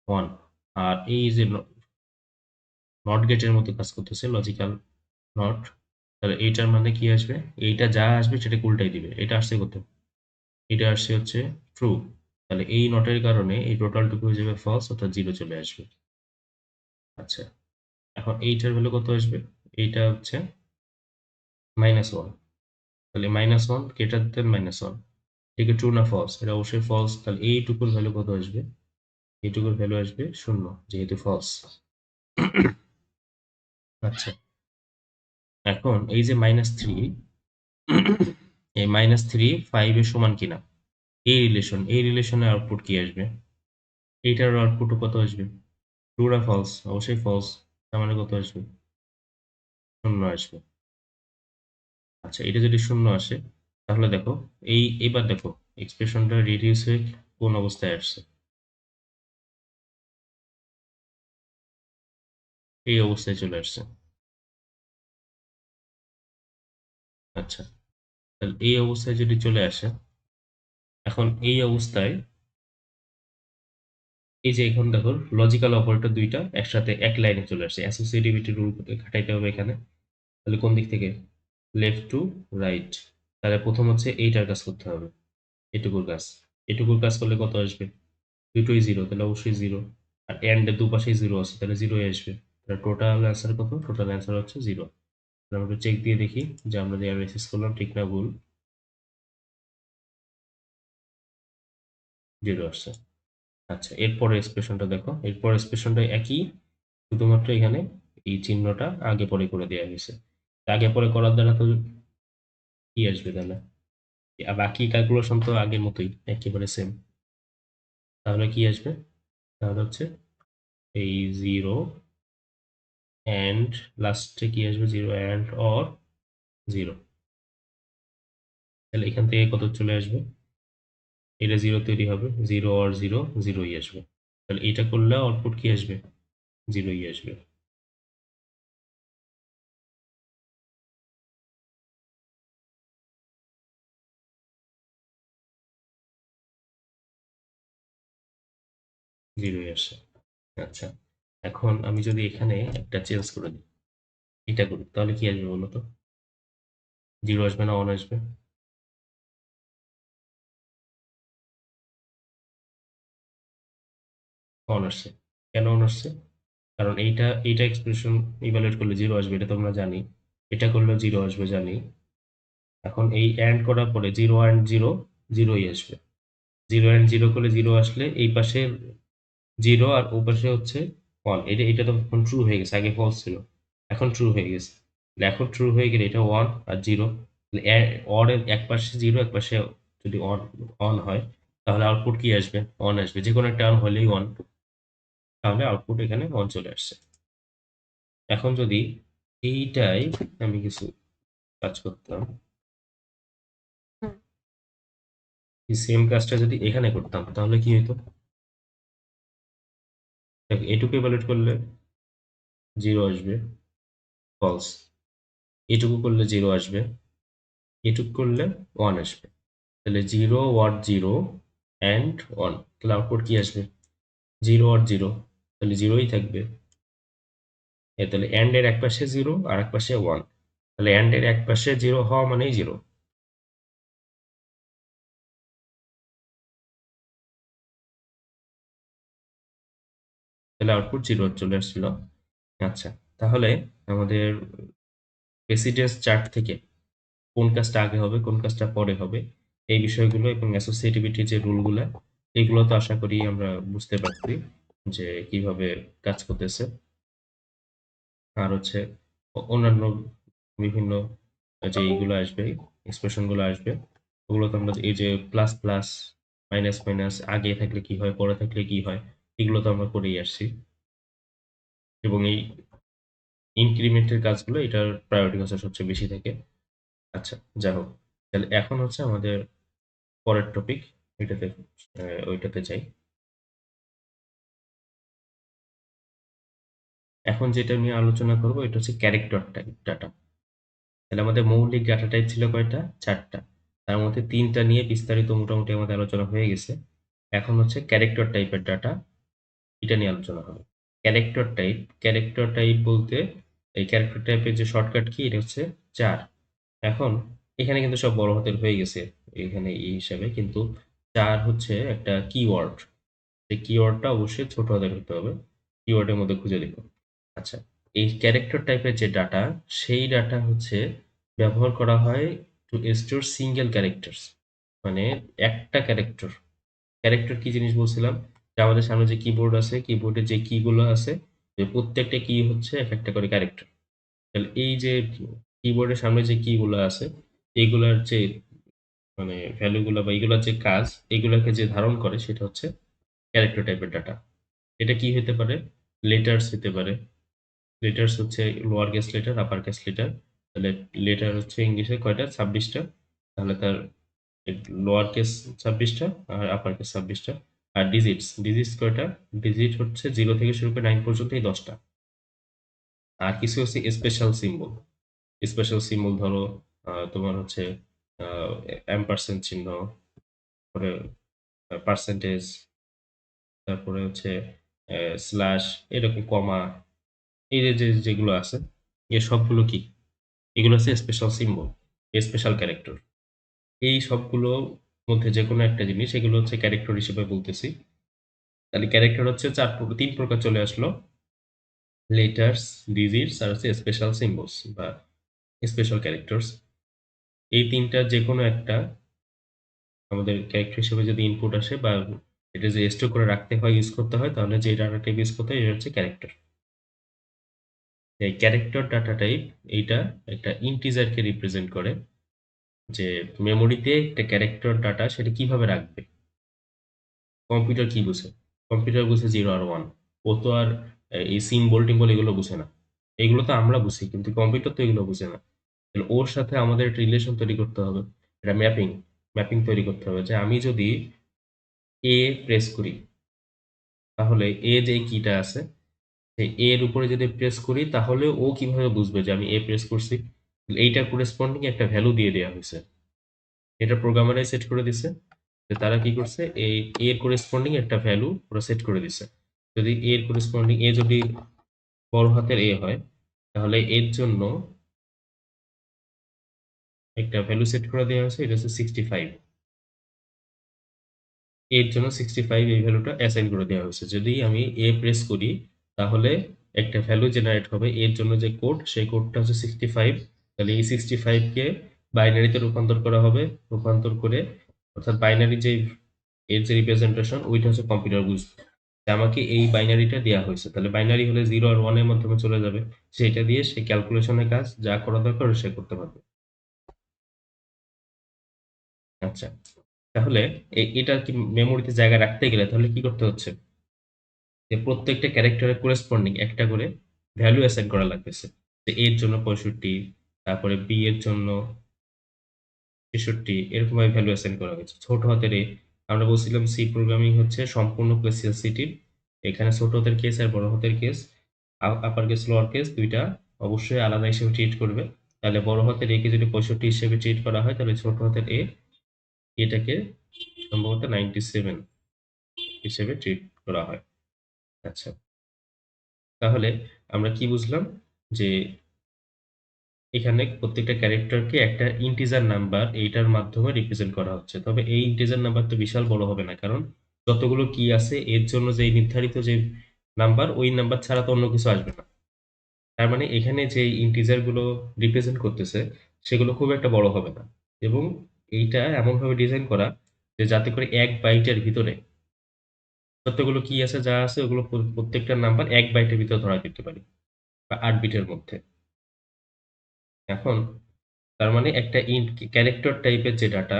1। আর এই যে নট গেটের মতো কাজ করতেছে, লজিক্যাল নট, তাহলে এইটার মানে কি আসবে? এইটা যা আসবে সেটা উল্টাই দিবে। এটা আসছে কত? এটা আসছে হচ্ছে ট্রু। তাহলে এই নটের কারণে এই টোটালটুকু হয়ে যাবে ফলস, অর্থাৎ 0 চলে আসবে। আচ্ছা, এখন এইটার ভ্যালু কত আসবে? এইটা হচ্ছে -1। তাহলে -1 গ্রেটার দেন -1, ঠিক ট্রু না ফলস? এটা অবশ্যই ফলস। তাহলে এইটুকুর ভ্যালু কত আসবে? এইটুকুর ভ্যালু আসবে 0, যেহেতু ফলস। আচ্ছা, এখন এই যে -3, এই -3 5 এর সমান কিনা, এই রিলেশনের আউটপুট কি আসবে? এইটার আউটপুটও কত আসবে? ট্রু না ফলস? অবশ্যই ফলস। তার মানে কত আসবে? শূন্য আসবে। আচ্ছা, এটা যদি শূন্য আসে তাহলে দেখো, এবার দেখো এক্সপ্রেশনটা রিডিউস হয়ে কোন অবস্থায় আসছে? এই অবস্থায় চলে আসছে। আচ্ছা, তাহলে এই অবস্থায় যদি চলে আসে, এখন এই অবস্থায় এই যে এখন দেখো লজিক্যাল অপারেটর দুইটা একসাথে এক লাইনে চলে আসছে, অ্যাসোসিয়েটিভিটি রুল খাটাইতে হবে এখানে। তাহলে কোন দিক থেকে? Left to right. তাহলে প্রথম হচ্ছে এইটার কাজ করতে হবে, এটুকুর কাজ। এটুকুর কাজ করলে কত আসবে? দুটোই জিরো, তাহলে অবশ্যই জিরো। আর এন্ড এর দুপাশেই জিরো আছে, তাহলে জিরোই আসবে। তাহলে টোটাল অ্যান্সার কত? টোটাল অ্যান্সার হচ্ছে জিরো। আমরা চেক দিয়ে দেখি যে আমরা যে অ্যানালাইসিস করলাম ঠিক না ভুল। জিরো আসছে। আচ্ছা, এরপরে এক্সপ্রেশনটা দেখো, এরপর এক্সপ্রেশনটা একই, শুধুমাত্র এখানে এই চিহ্নটা আগে পরে করে দেওয়া হয়েছে। আগে পরে করার দ্বারা তো কি আসবে তাহলে? আর বাকি ক্যালকুলেশন তো আগের মতোই, একেবারে সেম। তাহলে কি আসবে? তাহলে হচ্ছে এই জিরো অ্যান্ড লাস্টে কি আসবে? Zero and or zero. তাহলে এখান থেকে কত চলে আসবে? এটা জিরো তৈরি হবে, জিরো অর জিরো, জিরোই আসবে। তাহলে এটা করলে আউটপুট কি আসবে? জিরোই আসবে। জিরোই আসে। আচ্ছা, এখন আমি যদি এখানে একটা চেঞ্জ করে দিই, এটা করি, তাহলে কি আসবে বলো তো? জিরো আসবে না অন আসবে? অন আসছে। কেন অন আসছে? কারণ এইটা এক্সপ্রেশন ইভালুয়েট করলে জিরো আসবে, এটা তোমরা জানি। এটা করলেও জিরো আসবে জানি। এখন এই অ্যান্ড করার পরে জিরো অ্যান্ড জিরো, জিরোই আসবে। জিরো অ্যান্ড জিরো করলে জিরো আসলে এই পাশে জিরো আর ও পাশে হচ্ছে ওয়ান। এটা তো এখন ট্রু হয়ে গেছে, আগে ফলস ছিল, এখন ট্রু হয়ে গেছে। তাহলে এখন ট্রু হয়ে গেলে এটা ওয়ান আর জিরো। অর এর এক পাশে জিরো, এক পাশে যদি অন অন হয়, তাহলে আউটপুট কি আসবে? অন আসবে। যে কোনো একটা অন হলেই ওয়ান, তাহলে আউটপুট এখানে অন চলে আসছে। এখন যদি এইটাই আমি কিছু কাজ করতাম, এই সেম কাজটা যদি এখানে করতাম তাহলে কি হতো? দেখো, এটুকু ইভালুয়েট করলে জিরো আসবে, ফলস। এটুকু করলে জিরো আসবে, এটুকু করলে ওয়ান আসবে। তাহলে zero what zero and one, তাহলে আউটপুট কি আসবে? জিরো আর জিরো, তাহলে জিরোই থাকবে। তাহলে অ্যান্ড এর এক পাশে জিরো আর এক পাশে ওয়ান, তাহলে অ্যান্ড এর এক পাশে জিরো হওয়া মানেই জিরো, তাহলে আউটপুট জিরো চলে আসছিল। আচ্ছা, তাহলে আমাদের প্রেসিডেন্স চার্ট থেকে কোন কাজটা আগে হবে কোন কাজটা পরে হবে, এই বিষয়গুলো এবং অ্যাসোসিয়েটিভিটির যে রুলগুলো, এগুলো তো আশা করি আমরা বুঝতে পারছি যে কিভাবে কাজ করতেছে। আর হচ্ছে অন্যান্য বিভিন্ন যে এইগুলো আসবে, এক্সপ্রেশন গুলো আসবে, ওগুলো তো আমরা এই যে প্লাস প্লাস, মাইনাস মাইনাস, আগে থাকলে কি হয় পরে থাকলে কি হয়, এগুলো তো আমরা করেই আসছি। এবং এই ইনক্রিমেন্টের কাজগুলো এটার প্রায়োরিটি হচ্ছে সবচেয়ে বেশি থাকে। আচ্ছা, যাই হোক, তাহলে এখন হচ্ছে আমাদের পরের টপিক, এটাতে ওইটাতে যাই। এখন যেটা নিয়ে আলোচনা করব এটা হচ্ছে ক্যারেক্টার টাইপ ডাটা। তাহলে আমাদের মৌলিক ডাটা টাইপ ছিল কয়টা? চারটা। তার মধ্যে তিনটা নিয়ে বিস্তারিত মোটামুটি আমাদের আলোচনা হয়ে গেছে। এখন হচ্ছে ক্যারেক্টার টাইপের ডাটা, এটা নিয়ে আলোচনা হবে। ক্যারেক্টার টাইপ বলতে এই ক্যারেক্টার টাইপের যে শর্টকাট কি, এটা হচ্ছে চার। এখন এখানে কিন্তু সব বড় হাতের হয়ে গেছে এখানে এই হিসাবে, কিন্তু চার হচ্ছে একটা কিওয়ার্ড। সেই কিওয়ার্ডটা অবশ্যই ছোট হাতের হতে হবে। কিওয়ার্ডের মধ্যে খুঁজে দেখো। আচ্ছা, এই ক্যারেক্টার টাইপের যে ডাটা, সেই ডাটা হচ্ছে ব্যবহার করা হয় টু স্টোর সিঙ্গেল ক্যারেক্টার্স, মানে একটা ক্যারেক্টার। ক্যারেক্টার কি জিনিস বলছিলাম? যে আমাদের সামনে যে কিবোর্ড আছে, কিবোর্ডে যে কি গুলো আছে, যে প্রত্যেকটা কি হচ্ছে এক একটা করে ক্যারেক্টার। তাহলে এই যে কিবোর্ডের সামনে যে কি গুলো আছে, এইগুলার যে মানে ভ্যালু গুলা বা এইগুলার যে কাজ, এগুলাকে যে ধারণ করে সেটা হচ্ছে ক্যারেক্টার টাইপের ডাটা। এটা কি হতে পারে? লেটার্স হতে পারে। লেটার্স হচ্ছে lower case letter, upper case letter. তাহলে লেটার হচ্ছে ইংলিশে কয়টা? 26টা। তাহলে তার লোয়ার কেস 26টা আর আপার কেস 26টা। আর ডিজিটস কয়টা? ডিজিট হচ্ছে 0 থেকে শুরু করে 9 পর্যন্ত, এই 10টা। আর কিছু হচ্ছে স্পেশাল সিম্বল। স্পেশাল সিম্বল ধরো তোমার হচ্ছে অ্যাম্পারসেন্ট চিহ্ন, তারপরে পার্সেন্টেজ, তারপরে হচ্ছে স্ল্যাশ, এরকম কমা, এই যেগুলো আছে, এ সবগুলো কি? এগুলো হচ্ছে স্পেশাল সিম্বল, স্পেশাল ক্যারেক্টার। এই সবগুলো মধ্যে যে কোনো একটা জিনিস, এগুলো হচ্ছে ক্যারেক্টার হিসেবে বলতেছি। তাহলে ক্যারেক্টার হচ্ছে 3 প্রকার চলে আসলো: লেটার্স, ডিজিটস, আর হচ্ছে স্পেশাল সিম্বলস বা স্পেশাল ক্যারেক্টার্স। এই তিনটা যে কোনো একটা আমাদের ক্যারেক্টার হিসেবে যদি ইনপুট আসে বা এটা যে স্টোর করে রাখতে হয়, ইউজ করতে হয়, তাহলে যে ডাটা টাইপ ইউজ করতে হয় এটা হচ্ছে ক্যারেক্টার। এই ক্যারেক্টার ডাটা টাইপ এইটা একটা ইন্টিজারকে রিপ্রেজেন্ট করে। যে মেমোরিতে একটা ক্যারেক্টার ডাটা সেটা কিভাবে রাখবে। কম্পিউটার কি বুঝে? কম্পিউটার বুঝে 0 আর 1। ও তো আর এই সিম্বল টিম্বল এগুলো বুঝে না। এগুলো তো আমরা বুঝি, কিন্তু কম্পিউটার তো এগুলো বুঝে না। তাহলে ওর সাথে আমাদের একটা রিলেশন তৈরি করতে হবে। এটা ম্যাপিং ম্যাপিং তৈরি করতে হবে যে আমি যদি এ প্রেস করি, তাহলে এ যে কিটা আছে সেই এর উপরে যদি প্রেস করি, তাহলে ও কিভাবে বুঝবে যে আমি এ প্রেস করছি? এইটা করেসপন্ডিং একটা ভ্যালু দিয়ে দেওয়া হয়েছে। এটা প্রোগ্রামারাই সেট করে দিছে। যে তারা কি করছে, এই এর করেসপন্ডিং একটা ভ্যালু ওরা সেট করে দিছে। যদি এর করেসপন্ডিং এ যদি বড় হাতের এ হয়, তাহলে এর জন্য একটা ভ্যালু সেট করে দেওয়া হয়েছে, এটা হচ্ছে 65। এর জন্য 65 এই ভ্যালুটা অ্যাসাইন করে দেওয়া হয়েছে। যদি আমি এ প্রেস করি, তাহলে একটা ভ্যালু জেনারেট হবে। এর জন্য যে কোড, সেই কোডটা হচ্ছে 65। তাহলে এই 65 কে বাইনারিতে রূপান্তর করা হবে। রূপান্তর করে, অর্থাৎ বাইনারি যে এর যে রিপ্রেজেন্টেশন, ওইটা হচ্ছে কম্পিউটার বুঝবে যে আমাকে এই বাইনারিটা দেওয়া হয়েছে। তাহলে বাইনারি হলে 0 আর 1 এর মাধ্যমে চলে যাবে। সেটা দিয়ে সে ক্যালকুলেশনের কাজ যা করা দরকার সে করতে পারবে। আচ্ছা, তাহলে এটা কি মেমোরিতে জায়গা রাখতে গেলে তাহলে কি করতে হচ্ছে? যে প্রত্যেকটা ক্যারেক্টারের করেসপন্ডিং একটা করে ভ্যালু অ্যাসাইন করা লাগতেছে। যে এর জন্য 65, তারপরে বি এর জন্য 63, এরকম ভাবে ভ্যালু অ্যাসাইন করা হয়েছে। ছোট হাতের এ, আমরা বলছিলাম সি প্রোগ্রামিং হচ্ছে সম্পূর্ণ কেস সেনসিটিভ। এখানে ছোট হাতের কেস আর বড় হাতের case, upper case lower case দুইটা অবশ্যই আলাদা হিসেবে ট্রিট করবে। তাহলে বড় হাতের এ কে যদি 65 হিসেবে ট্রিট করা হয়, তাহলে ছোট হাতের এটাকে সম্ভবত 97 হিসেবে ট্রিট করা হয়। আচ্ছা, তাহলে আমরা কি বুঝলাম? যে এখানে প্রত্যেকটা ক্যারেক্টারকে একটা ইন্টিজার নাম্বার এইটার মাধ্যমে রিপ্রেজেন্ট করা হচ্ছে। তবে এই ইন্টিজার নাম্বার তো বিশাল বড় হবে না, কারণ যতগুলো কি আছে এর জন্য যে নির্ধারিত যে নাম্বার, ওই নাম্বার ছাড়া তো অন্য কিছু আসবে না। তার মানে এখানে যে ইন্টিজার গুলো রিপ্রেজেন্ট করতেছে সেগুলো খুব একটা বড় হবে না। এবং এইটা এমনভাবে ডিজাইন করা যে যাতে করে 1 বাইটের ভিতরে যতগুলো কি আছে যা আছে ওগুলো প্রত্যেকটা নাম্বার 1 বাইটের ভিতরে ধরা দিতে পারি, বা 8 বিটের মধ্যে। এখন তার মানে একটা ক্যারেক্টার টাইপের যে ডাটা,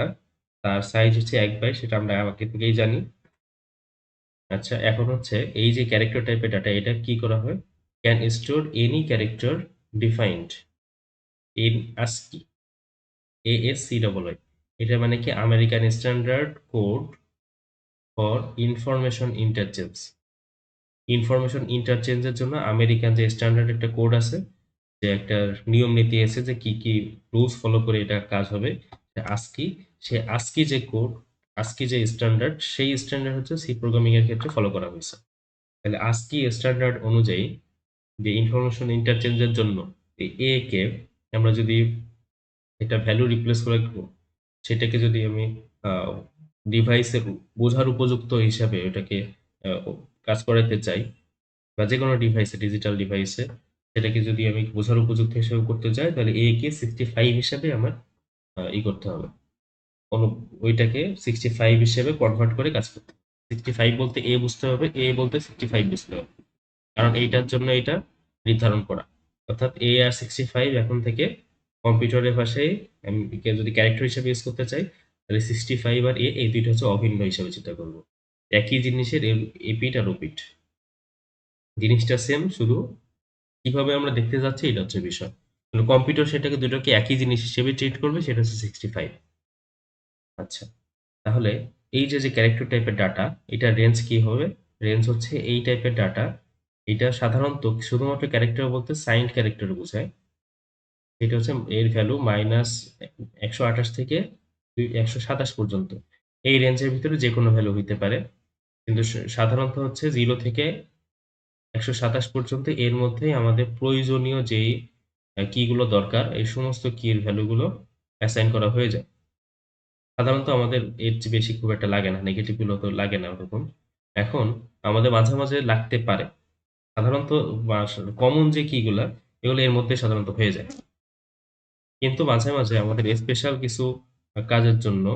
তার সাইজ হচ্ছে 1 বাইট, সেটা আমরা আগে থেকেই জানি। আচ্ছা, এখন হচ্ছে এই যে ক্যারেক্টার টাইপের ডাটা, এটা কি করা হয়? Can store any character defined in ASCII, ASCII। এটা মানে কি? American standard code for information interchange. Information ইন্টারচেঞ্জের জন্য আমেরিকান যে স্ট্যান্ডার্ড একটা কোড আছে, যে একটা নিয়ম নীতি আছে যে কি কি রুলস ফলো করে এটা কাজ হবে। আজকি সে আজকি যে কোড, আজকি যে স্ট্যান্ডার্ড, সেই স্ট্যান্ডার্ড হচ্ছে সি প্রোগ্রামিং এর ক্ষেত্রে ফলো করা হয়েছে। তাহলে আজকি স্ট্যান্ডার্ড অনুযায়ী যে ইনফরমেশন ইন্টারচেঞ্জের জন্য এই এ কে আমরা যদি একটা ভ্যালু রিপ্লেস করে সেটাকে যদি আমি ডিভাইসের বোঝার উপযুক্ত হিসাবে ওটাকে কাজ করাতে চাই, বা যেকোনো ডিভাইসে, ডিজিটাল ডিভাইসে সেটাকে যদি আমি বোঝার উপযুক্ত হিসেবে করতে চাই, তাহলে এ কে 65 হিসাবে আমার করতে হবে। কোনো ওইটাকে 65 হিসেবে কনভার্ট করে কাজ করতে হবে। 65 বলতে এ বুঝতে হবে, এ বলতে 65 বুঝতে হবে। কারণ এইটার জন্য এটা নির্ধারণ করা। অর্থাৎ এ আর 65 এখন থেকে কম্পিউটারের ভাষায় আমি যদি ক্যারেক্টার হিসেবে ইউজ করতে চাই, তাহলে 65 আর এই দুইটা হচ্ছে অভিন্ন হিসেবে চিন্তা করবো। একই জিনিসের এপিট আর ওপিট জিনিসটা সেম, শুধু কিভাবে আমরা দেখতে যাচ্ছি এটা হচ্ছে বিষয়। কিন্তু কম্পিউটার সেটাকে দুটোকে একই জিনিস হিসেবে ট্রিট করবে, সেটা হচ্ছে 65। আচ্ছা, তাহলে এই যে ক্যারেক্টার টাইপের ডাটা, এটা রেঞ্জ কি হবে? রেঞ্জ হচ্ছে এই টাইপের ডাটা, এটা সাধারণত শুধুমাত্র ক্যারেক্টার বলতে সাইন্ড ক্যারেক্টার বোঝায়। এটা হচ্ছে এর ভ্যালু -128 থেকে 127 পর্যন্ত। এই রেঞ্জের ভিতরে যে কোনো ভ্যালু হইতে পারে। কিন্তু সাধারণত হচ্ছে 0 থেকে 127 পর্যন্ত এর মধ্যেই আমাদের প্রয়োজনীয় যেই কি গুলো দরকার, এই সমস্ত কির ভ্যালুগুলো অ্যাসাইন করা হয়ে যায়। সাধারণত আমাদের এর চেয়ে বেশি খুব একটা লাগে না। নেগেটিভ গুলো তো লাগে না ওরকম। এখন আমাদের মাঝে, মাঝে লাগতে পারে। সাধারণত কমন যে কি গুলা, এগুলো এর মধ্যে সাধারণত হয়ে যায়। কিন্তু মাঝে, মাঝে আমাদের স্পেশাল কিছু কাজের জন্য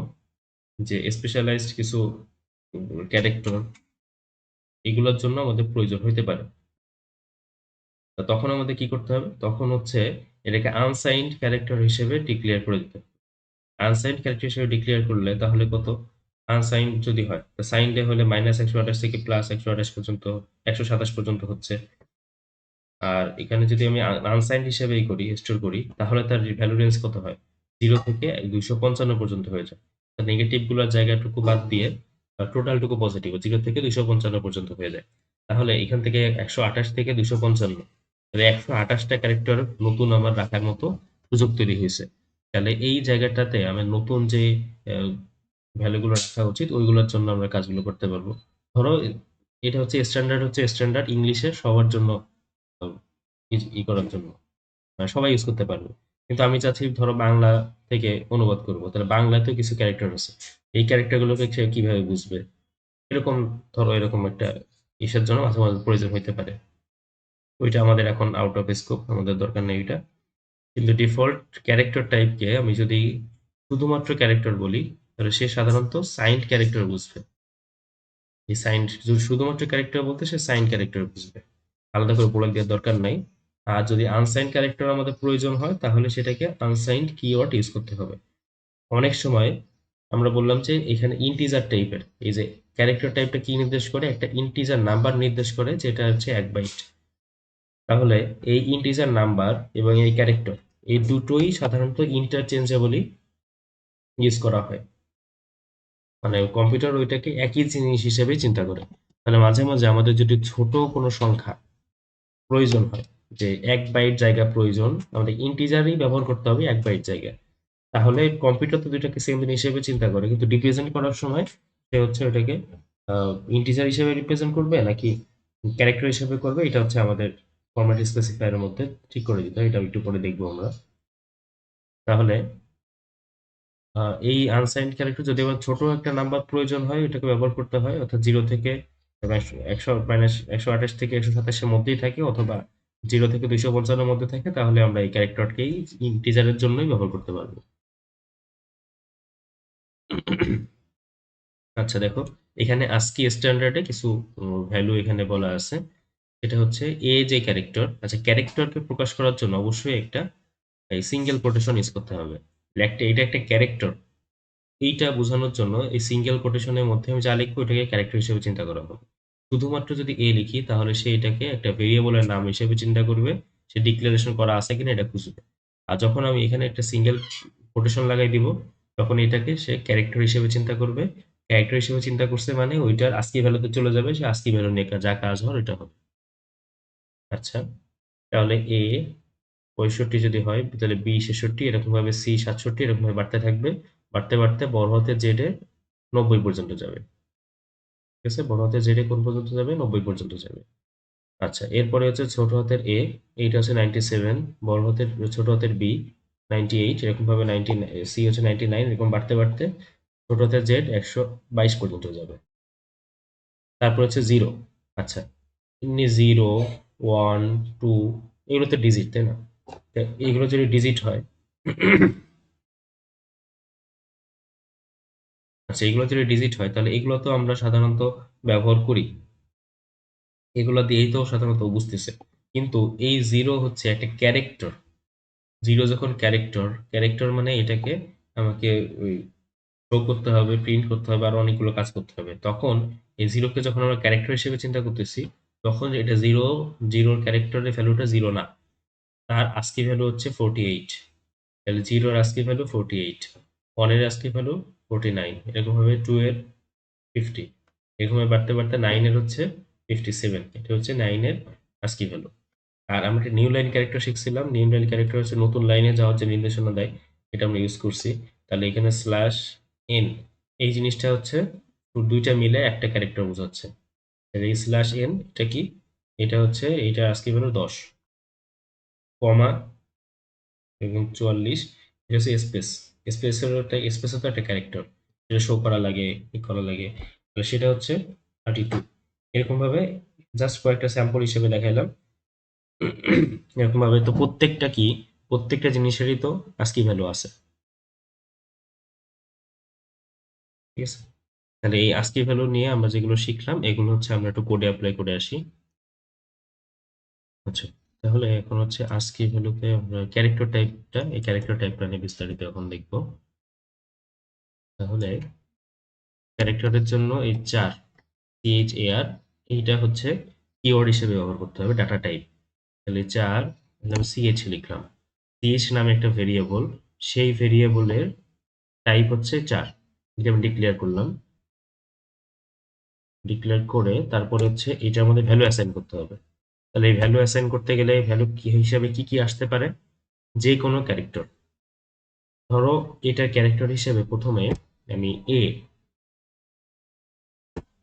যে স্পেশালাইজড কিছু ক্যারেক্টার, এগুলোর জন্য আমাদের প্রয়োজন হইতে পারে। তো তখন আমাদের কি করতে হবে? তখন হচ্ছে এটাকে আনসাইন্ড ক্যারেক্টার হিসেবে ডিক্লেয়ার করে দিতে হবে। আনসাইন্ড ক্যারেক্টার হিসেবে ডিক্লেয়ার করলে তাহলে কত? আনসাইন্ড যদি হয়, তো সাইন্ডে হলে -128 থেকে +128 পর্যন্ত, 127 পর্যন্ত হচ্ছে। আর এখানে যদি আমি আনসাইন্ড হিসেবেই করি, স্টোর করি, তাহলে তার ভ্যালু রেঞ্জ কত হয়? 0 থেকে 255 পর্যন্ত হয়ে যায়। নেগেটিভ গুলোর জায়গাটুকু বাদ দিয়ে টোটালটুকু পজিটিভ 0 থেকে 255 পর্যন্ত হয়ে যায়। তাহলে এখান থেকে 128 থেকে 255, তাহলে 128টা ক্যারেক্টার নতুন আমার রাখার মতো সুযোগ তৈরি হয়েছে। তাহলে এই জায়গাটাতে আমার নতুন যে ভ্যালুগুলো রাখা উচিত, ওইগুলোর জন্য আমরা কাজগুলো করতে পারবো। ধরো এটা হচ্ছে স্ট্যান্ডার্ড ইংলিশে সবার জন্য করার জন্য সবাই ইউজ করতে পারবে। কিন্তু আমি চাচ্ছি ধরো বাংলা থেকে অনুবাদ করব, তাহলে বাংলাতেও কিছু ক্যারেক্টার আছে, এই ক্যারেক্টারগুলোকে সে কিভাবে বুঝবে? এরকম, ধরো এরকম একটা ইসের জন্য মাঝে মাঝে প্রয়োজন হইতে পারে। ওইটা আমাদের এখন আউট অফ স্কোপ, আমাদের দরকার নেই ওইটা। কিন্তু ডিফল্ট ক্যারেক্টার টাইপকে আমি যদি শুধুমাত্র ক্যারেক্টার বলি, তাহলে সে সাধারণত সাইন্ড ক্যারেক্টার বুঝবে। এই সাইন্ড যদি শুধুমাত্র ক্যারেক্টার বলতে, সে সাইন্ড ক্যারেক্টার বুঝবে, আলাদা করে বলে দেওয়ার দরকার নাই। আর যদি আনসাইন্ড ক্যারেক্টার আমাদের প্রয়োজন হয়, তাহলে সেটাকে আনসাইন্ড কিওয়ার্ড ইউজ করতে হবে। অনেক সময় আমরা বললাম যে এখানে ইন্টিজার টাইপের, এই যে ক্যারেক্টার টাইপটা কি নির্দেশ করে? একটা ইন্টিজার নাম্বার নির্দেশ করে, যেটা হচ্ছে 1 বাইট। তাহলে এই ইন্টিজার নাম্বার এবং এই ক্যারেক্টার, এই দুটোই সাধারণত ইন্টারচেঞ্জেবলি ইউজ করা হয়। মানে কম্পিউটার ওইটাকে একই জিনিস হিসেবে চিন্তা করে। তাহলে মাঝে মাঝে আমাদের যদি ছোট কোনো সংখ্যা প্রয়োজন হয়, যে 1 বাইট জায়গা প্রয়োজন, আমাদের ইন্টিজারই ব্যবহার করতে হবে 1 বাইট জায়গায়। তাহলে কম্পিউটার তো দুইটাকে সেম জিনিস হিসেবে চিন্তা করে, কিন্তু রিপ্রেজেন্ট করার সময় সে হচ্ছে ওটাকে ইন্টিজার হিসেবে রিপ্রেজেন্ট করবে নাকি ক্যারেক্টার হিসেবে করবে, এটা হচ্ছে আমাদের ফরম্যাট স্পেসিফায়ারের মধ্যে ঠিক করে দিতে হয়। এটা একটু পরে দেখবো আমরা। তাহলে এই আনসাইন্ড ক্যারেক্টার যদি আবার ছোট একটা নাম্বার প্রয়োজন হয়, এটাকে ব্যবহার করতে হয়, অর্থাৎ 0 থেকে 128 থেকে 127 এর মধ্যেই থাকে, অথবা 0 থেকে 255 এর মধ্যে থাকে, তাহলে আমরা এই ক্যারেক্টারকেই ইন্টিজারের জন্যই ব্যবহার করতে পারবো। আচ্ছা দেখো, এখানে ASCII স্ট্যান্ডার্ডে কিছু ভ্যালু এখানে বলা আছে। এটা হচ্ছে এ যে ক্যারেক্টার, আচ্ছা ক্যারেক্টারকে প্রকাশ করার জন্য অবশ্যই একটা এই সিঙ্গেল কোটেশন ইউজ করতে হবে। এটা একটা ক্যারেক্টার, এইটা বোঝানোর জন্য এই সিঙ্গেল কোটেশনের মধ্যে আমি যা লিখবো এটাকে ক্যারেক্টার হিসেবে চিন্তা করা হবে। শুধুমাত্র যদি এ লিখি, তাহলে সে এটাকে একটা ভেরিয়েবলের নাম হিসেবে চিন্তা করবে, সে ডিক্লারেশন করা আছে কিনা এটা খুঁজবে। আর যখন আমি এখানে একটা সিঙ্গেল কোটেশন লাগাই দিব, তখন এটাকে সে ক্যারেক্টার হিসেবে চিন্তা করবে। ক্যারেক্টার হিসেবে চিন্তা করছে মানে ওইটার ASCII ভ্যালুতে চলে যাবে, সে ASCII ভ্যালু নিয়ে যা কাজ হওয়ার এটা হবে। আচ্ছা, তাহলে এ 65 যদি হয়, তাহলে বি 66, এরকম ভাবে সি 67, এরকম ভাবে বাড়তে থাকবে। বাড়তে বাড়তে বড় হাতের জেড এ 90 পর্যন্ত যাবে। ঠিক আছে, বড় হাতের জেড এ কোন পর্যন্ত যাবে? 90 পর্যন্ত যাবে। আচ্ছা, এরপরে হচ্ছে ছোট হাতের এ, এইটা হচ্ছে 97, বড় হাতের ছোট হাতের বি 98, এরকম ভাবে 90, সি হচ্ছে 99, এরকম বাড়তে বাড়তে ছোট হাতের জেড 122 পর্যন্ত যাবে। তারপর হচ্ছে জিরো। আচ্ছা, এমনি 0, 1, 2 এগুলো তো ডিজিট, তাই না? তা এগুলো যদি ডিজিট হয়, আচ্ছা এগুলো যদি ডিজিট হয়, তাহলে এগুলো তো আমরা সাধারণত ব্যবহার করি, এগুলো দিয়েই তো সাধারণত বুঝতেছে। কিন্তু এই জিরো হচ্ছে একটা ক্যারেক্টার। জিরো যখন ক্যারেক্টার, ক্যারেক্টার মানে এটাকে আমাকে ওই শো করতে হবে, প্রিন্ট করতে হবে, আর অনেকগুলো কাজ করতে হবে। তখন এই জিরোকে যখন আমরা ক্যারেক্টার হিসেবে চিন্তা করতেছি তখন এটা জিরো, জিরোর ক্যারেক্টারের ভ্যালুটা জিরো না, তার আস্কি ভ্যালু হচ্ছে 48। তাহলে জিরোর আস্কি ভ্যালু 48, ওয়ানের আস্কি ভ্যালু 49, এরকমভাবে টু এর 50, এরকমভাবে বাড়তে বাড়তে নাইনের হচ্ছে 57। এটা হচ্ছে নাইনের আস্কি ভ্যালু। আর আমরা একটা নিউ লাইন ক্যারেক্টার শিখছিলাম, নিউ লাইন ক্যারেক্টার হচ্ছে নতুন লাইনে যাওয়ার যে নির্দেশনা দেয়, এটা আমরা ইউজ করছি। তাহলে এখানে স্ল্যাশ এন, এই জিনিসটা হচ্ছে দুইটা মিলে একটা ক্যারেক্টার বোঝাচ্ছে। তাহলে এই স্ল্যাশ এন এটা কি, এটা হচ্ছে এইটা আজকে হলো 10, কমা এবং 44, এটা হচ্ছে স্পেস। স্পেসের একটা স্পেসও তো একটা ক্যারেক্টার, যেটা শো করা লাগে, ই করা লাগে। তাহলে সেটা হচ্ছে 32। এরকম ভাবে জাস্ট কয়েকটা স্যাম্পল হিসেবে দেখাইলাম। এরকম ভাবে তো প্রত্যেকটা কি, প্রত্যেকটা জিনিসেরই তো আস্কি ভ্যালু আছে, ঠিক আছে? তাহলে এই আস্কি ভ্যালু নিয়ে আমরা যেগুলো শিখলাম এগুলো হচ্ছে আমরা একটু কোডে অ্যাপ্লাই করে আসি। আচ্ছা, তাহলে এখন হচ্ছে আস্কি ভ্যালুতে আমরা ক্যারেক্টার টাইপটা, এই ক্যারেক্টার টাইপটা নিয়ে বিস্তারিত এখন দেখব। তাহলে ক্যারেক্টারের জন্য এই 4 CHAR, এইটা হচ্ছে কিওয়ার্ড হিসেবে ব্যবহার করতে হবে, ডাটা টাইপ। তাহলে 4 আমি CH লিখলাম, CH নামে একটা ভেরিয়েবল, সেই ভেরিয়েবলের টাইপ হচ্ছে 4, এটা আমি ডিক্লেয়ার করলাম। ডিক্লেয়ার করে তারপরে হচ্ছে এটার মধ্যে ভ্যালু অ্যাসাইন করতে হবে। তাহলে এই ভ্যালু অ্যাসাইন করতে গেলে ভ্যালু কি হিসাবে কি কি আসতে পারে, যে কোনো ক্যারেক্টার। ধরো এটা ক্যারেক্টার হিসেবে প্রথমে আমি এ,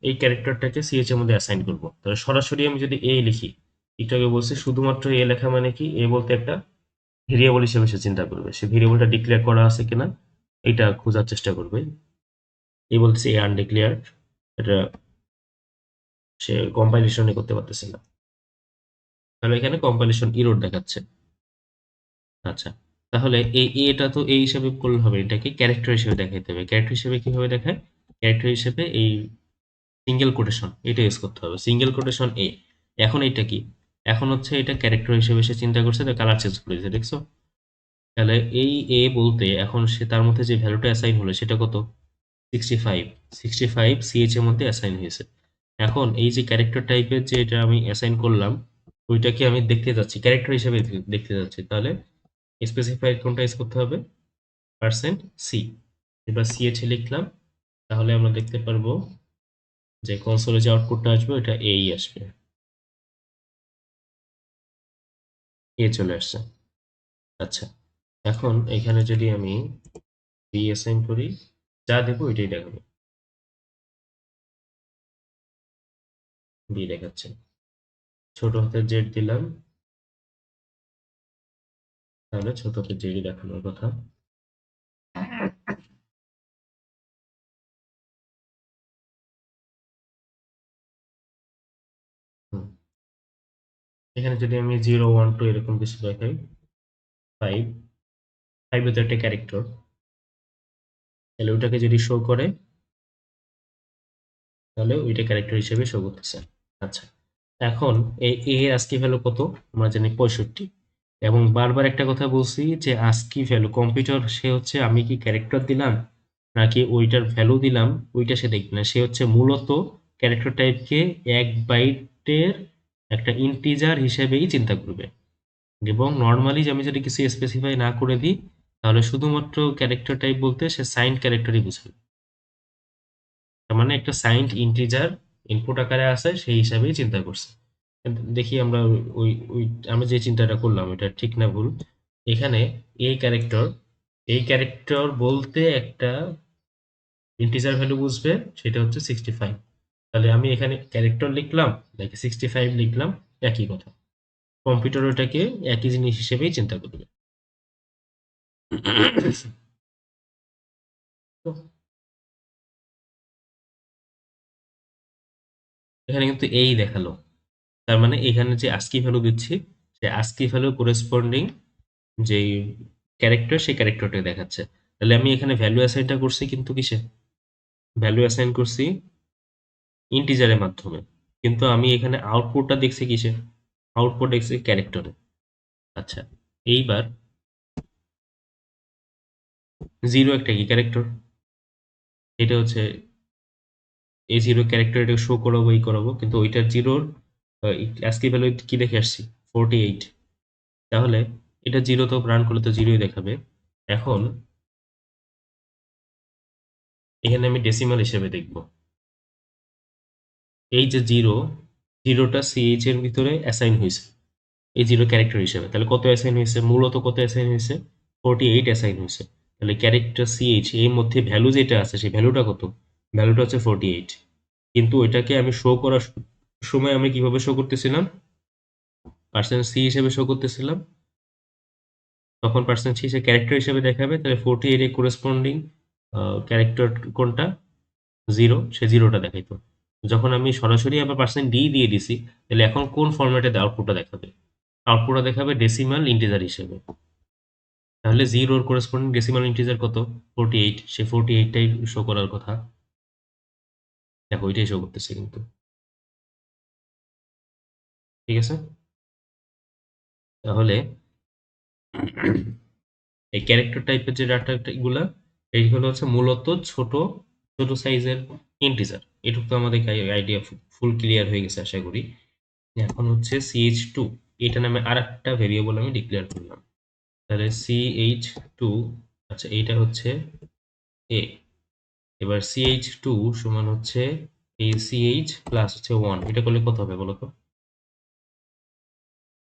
এই ক্যারেক্টারটাকে সিএচ এর মধ্যে অ্যাসাইন করব। তাহলে সরাসরি আমি যদি এ লিখি, একটু আগে বলছি শুধুমাত্র এ লেখা মানে কি, এ বলতে একটা ভেরিয়েবল হিসেবে সে চিন্তা করবে, সে ভেরিয়েবলটা ডিক্লেয়ার করা আছে কিনা এটা খোঁজার চেষ্টা করবে। এই বলতেছে এ আনডিক্লেয়ার্ড, এটা সে কম্পাইলেশনই করতে পারতেছে না, তাহলে এখানে কম্পাইলেশন ইরর দেখাচ্ছে। আচ্ছা, তাহলে এই এটা তো এই হিসাবে করলে হবে, এটাকে ক্যারেক্টার হিসেবে দেখাইতে হবে। ক্যারেক্টার হিসেবে কিভাবে দেখায়, ক্যারেক্টার হিসেবে এই সিঙ্গেল কোটেশন এটা ইউজ করতে হবে, সিঙ্গেল কোটেশন এ। এখন এটা কি, এখন হচ্ছে এটা ক্যারেক্টার হিসেবে সে চিন্তা করছে, তার কালার চেঞ্জ করে দিয়েছে, দেখছো? তাহলে এই এ বলতে এখন সে তার মধ্যে যে ভ্যালুটা অ্যাসাইন হলো সেটা কত, 65। 65 সিএইচ এর মধ্যে অ্যাসাইন হয়েছে। এখন এই যে ক্যারেক্টার টাইপের যে এটা আমি অ্যাসাইন করলাম, ওইটাকে আমি দেখতে যাচ্ছি ক্যারেক্টার হিসেবে দেখতে যাচ্ছি, তাহলে স্পেসিফাই কোনটা ইউজ করতে হবে, পার্সেন্ট সি। এবার সিএইচ লিখলাম, তাহলে আমরা দেখতে পারবো যে কনসোলে যে আউটপুটটা আসবে ওটা এই আসবে, এ চলে আসছে। আচ্ছা, এখন এখানে যদি আমি বি অ্যাসাইন করি, যা দেবো এটাই দেখাবে, বি দেখাচ্ছে। ছোট হাতের জেড দিলাম, তাহলে ছোট হাতের জেডই দেখানোর কথা। হুম, এখানে যদি আমি 0 1 2 এরকম কিছু দেখাই, 5, 5 তো একটা ক্যারেক্টার, তাহলে ওইটাকে যদি শো করে তাহলে ওইটা ক্যারেক্টার হিসেবে শো করতেছে। আচ্ছা, এখন এই এ এর আস্কি ভ্যালু কত, আমরা জানি 65। এবং বারবার একটা কথা বলছি যে আস্কি ভ্যালু কম্পিউটার সে হচ্ছে আমি কি ক্যারেক্টার দিলাম নাকি ওইটার ভ্যালু দিলাম ওইটা সে দেখবে না, সে হচ্ছে মূলত ক্যারেক্টার টাইপকে 1 বাইটের একটা ইন্টিজার হিসেবেই চিন্তা করবে। এবং নর্মালি আমি যদি কিছু স্পেসিফাই না করে দিই তাহলে শুধুমাত্র ক্যারেক্টার টাইপ বলতে সে সাইন্ড ক্যারেক্টারই বুঝবে, তার মানে একটা সাইন্ড ইন্টিজার ইনপুট আকারে আছে সেই হিসাবেই চিন্তা করছে। দেখি আমরা ওই ওই আমরা যে চিন্তাটা করলাম এটা ঠিক না ভুল। এখানে এই ক্যারেক্টার, এই ক্যারেক্টার বলতে একটা ইন্টিজার ভ্যালু বুঝবে, সেটা হচ্ছে 65। তাহলে আমি এখানে ক্যারেক্টার লিখলাম নাকি 65 লিখলাম, একই কথা। কম্পিউটার ওটাকে একই জিনিস হিসেবেই চিন্তা করবে। তো এখানে কিন্তু এই দেখালো, তার মানে এখানে যে আস্কি ভ্যালু দিচ্ছি সে আস্কি ভ্যালু করেসপন্ডিং যেই ক্যারেক্টার সেই ক্যারেক্টারটা দেখাচ্ছে। তাহলে আমি এখানে ভ্যালু অ্যাসাইনটা করছি কিন্তু কিসে, ভ্যালু অ্যাসাইন করছি ইন্টিজারের মাধ্যমে, কিন্তু আমি এখানে আউটপুটটা দেখছি কিসে, আউটপুট দেখছি ক্যারেক্টারে। আচ্ছা, এইবার জিরো একটা কি ক্যারেক্টার, এটা হচ্ছে এই জিরো ক্যারেক্টার এটা শো করাবো এই করাবো, কিন্তু ওইটার জিরোর আজকে ভ্যালু কি দেখে আসছি 48। তাহলে এটা জিরো তো রান করলে তো জিরোই দেখাবে। এখন এখানে আমি ডেসিমাল হিসেবে দেখব এই যে জিরো, জিরোটা সিএইচ এর ভিতরে অ্যাসাইন হয়েছে এই জিরো ক্যারেক্টার হিসেবে। তাহলে কত অ্যাসাইন হয়েছে, মূলত কত অ্যাসাইন হয়েছে 48 অ্যাসাইন হয়েছে। তাহলে ক্যারেক্টার সিএইচ এর মধ্যে ভ্যালু যেটা আছে সেই ভ্যালুটা কত, ভ্যালুটা হচ্ছে 48। কিন্তু এটাকে আমি শো করার সময় আমি কিভাবে শো করতেছিলাম, পার্সেন্ট সি হিসেবে শো করতেছিলাম, তখন পার্সেন্ট সি হিসেবে ক্যারেক্টার হিসেবে দেখাবে। তাহলে 48 এর করেসপন্ডিং ক্যারেক্টার কোনটা, জিরো, সে জিরোটা দেখাইতো। যখন আমি সরাসরি আবার পার্সেন্ট ডি দিয়ে দিছি, তাহলে এখন কোন ফরম্যাটে আউটপুটটা দেখাবে, আউটপুটটা দেখাবে ডেসিমাল ইন্টিজার হিসেবে। তাহলে জিরোর করেসপন্ডিং ডেসিমাল ইন্টিজার কত, 48, সে 48টাই শো করার কথা। দেখো ওইটাই শো করতেছে কিন্তু, ঠিক আছে। তাহলে এই ক্যারেক্টার টাইপের যে ডাটা গুলা, এইগুলো হচ্ছে মূলত ছোট ছোট সাইজের ইন্টিজার। এটুকু তো আমাদের আইডিয়া ফুল ক্লিয়ার হয়ে গেছে আশা করি। এখন হচ্ছে ch2, এটা নামে আর একটা ভেরিয়েবল আমি ডিক্লেয়ার করলাম। তাহলে ch2, আচ্ছা এইটা হচ্ছে এ। এবার ch2 সমান হচ্ছে এই ch প্লাস হচ্ছে 1, এটা করলে কত হবে বলো তো।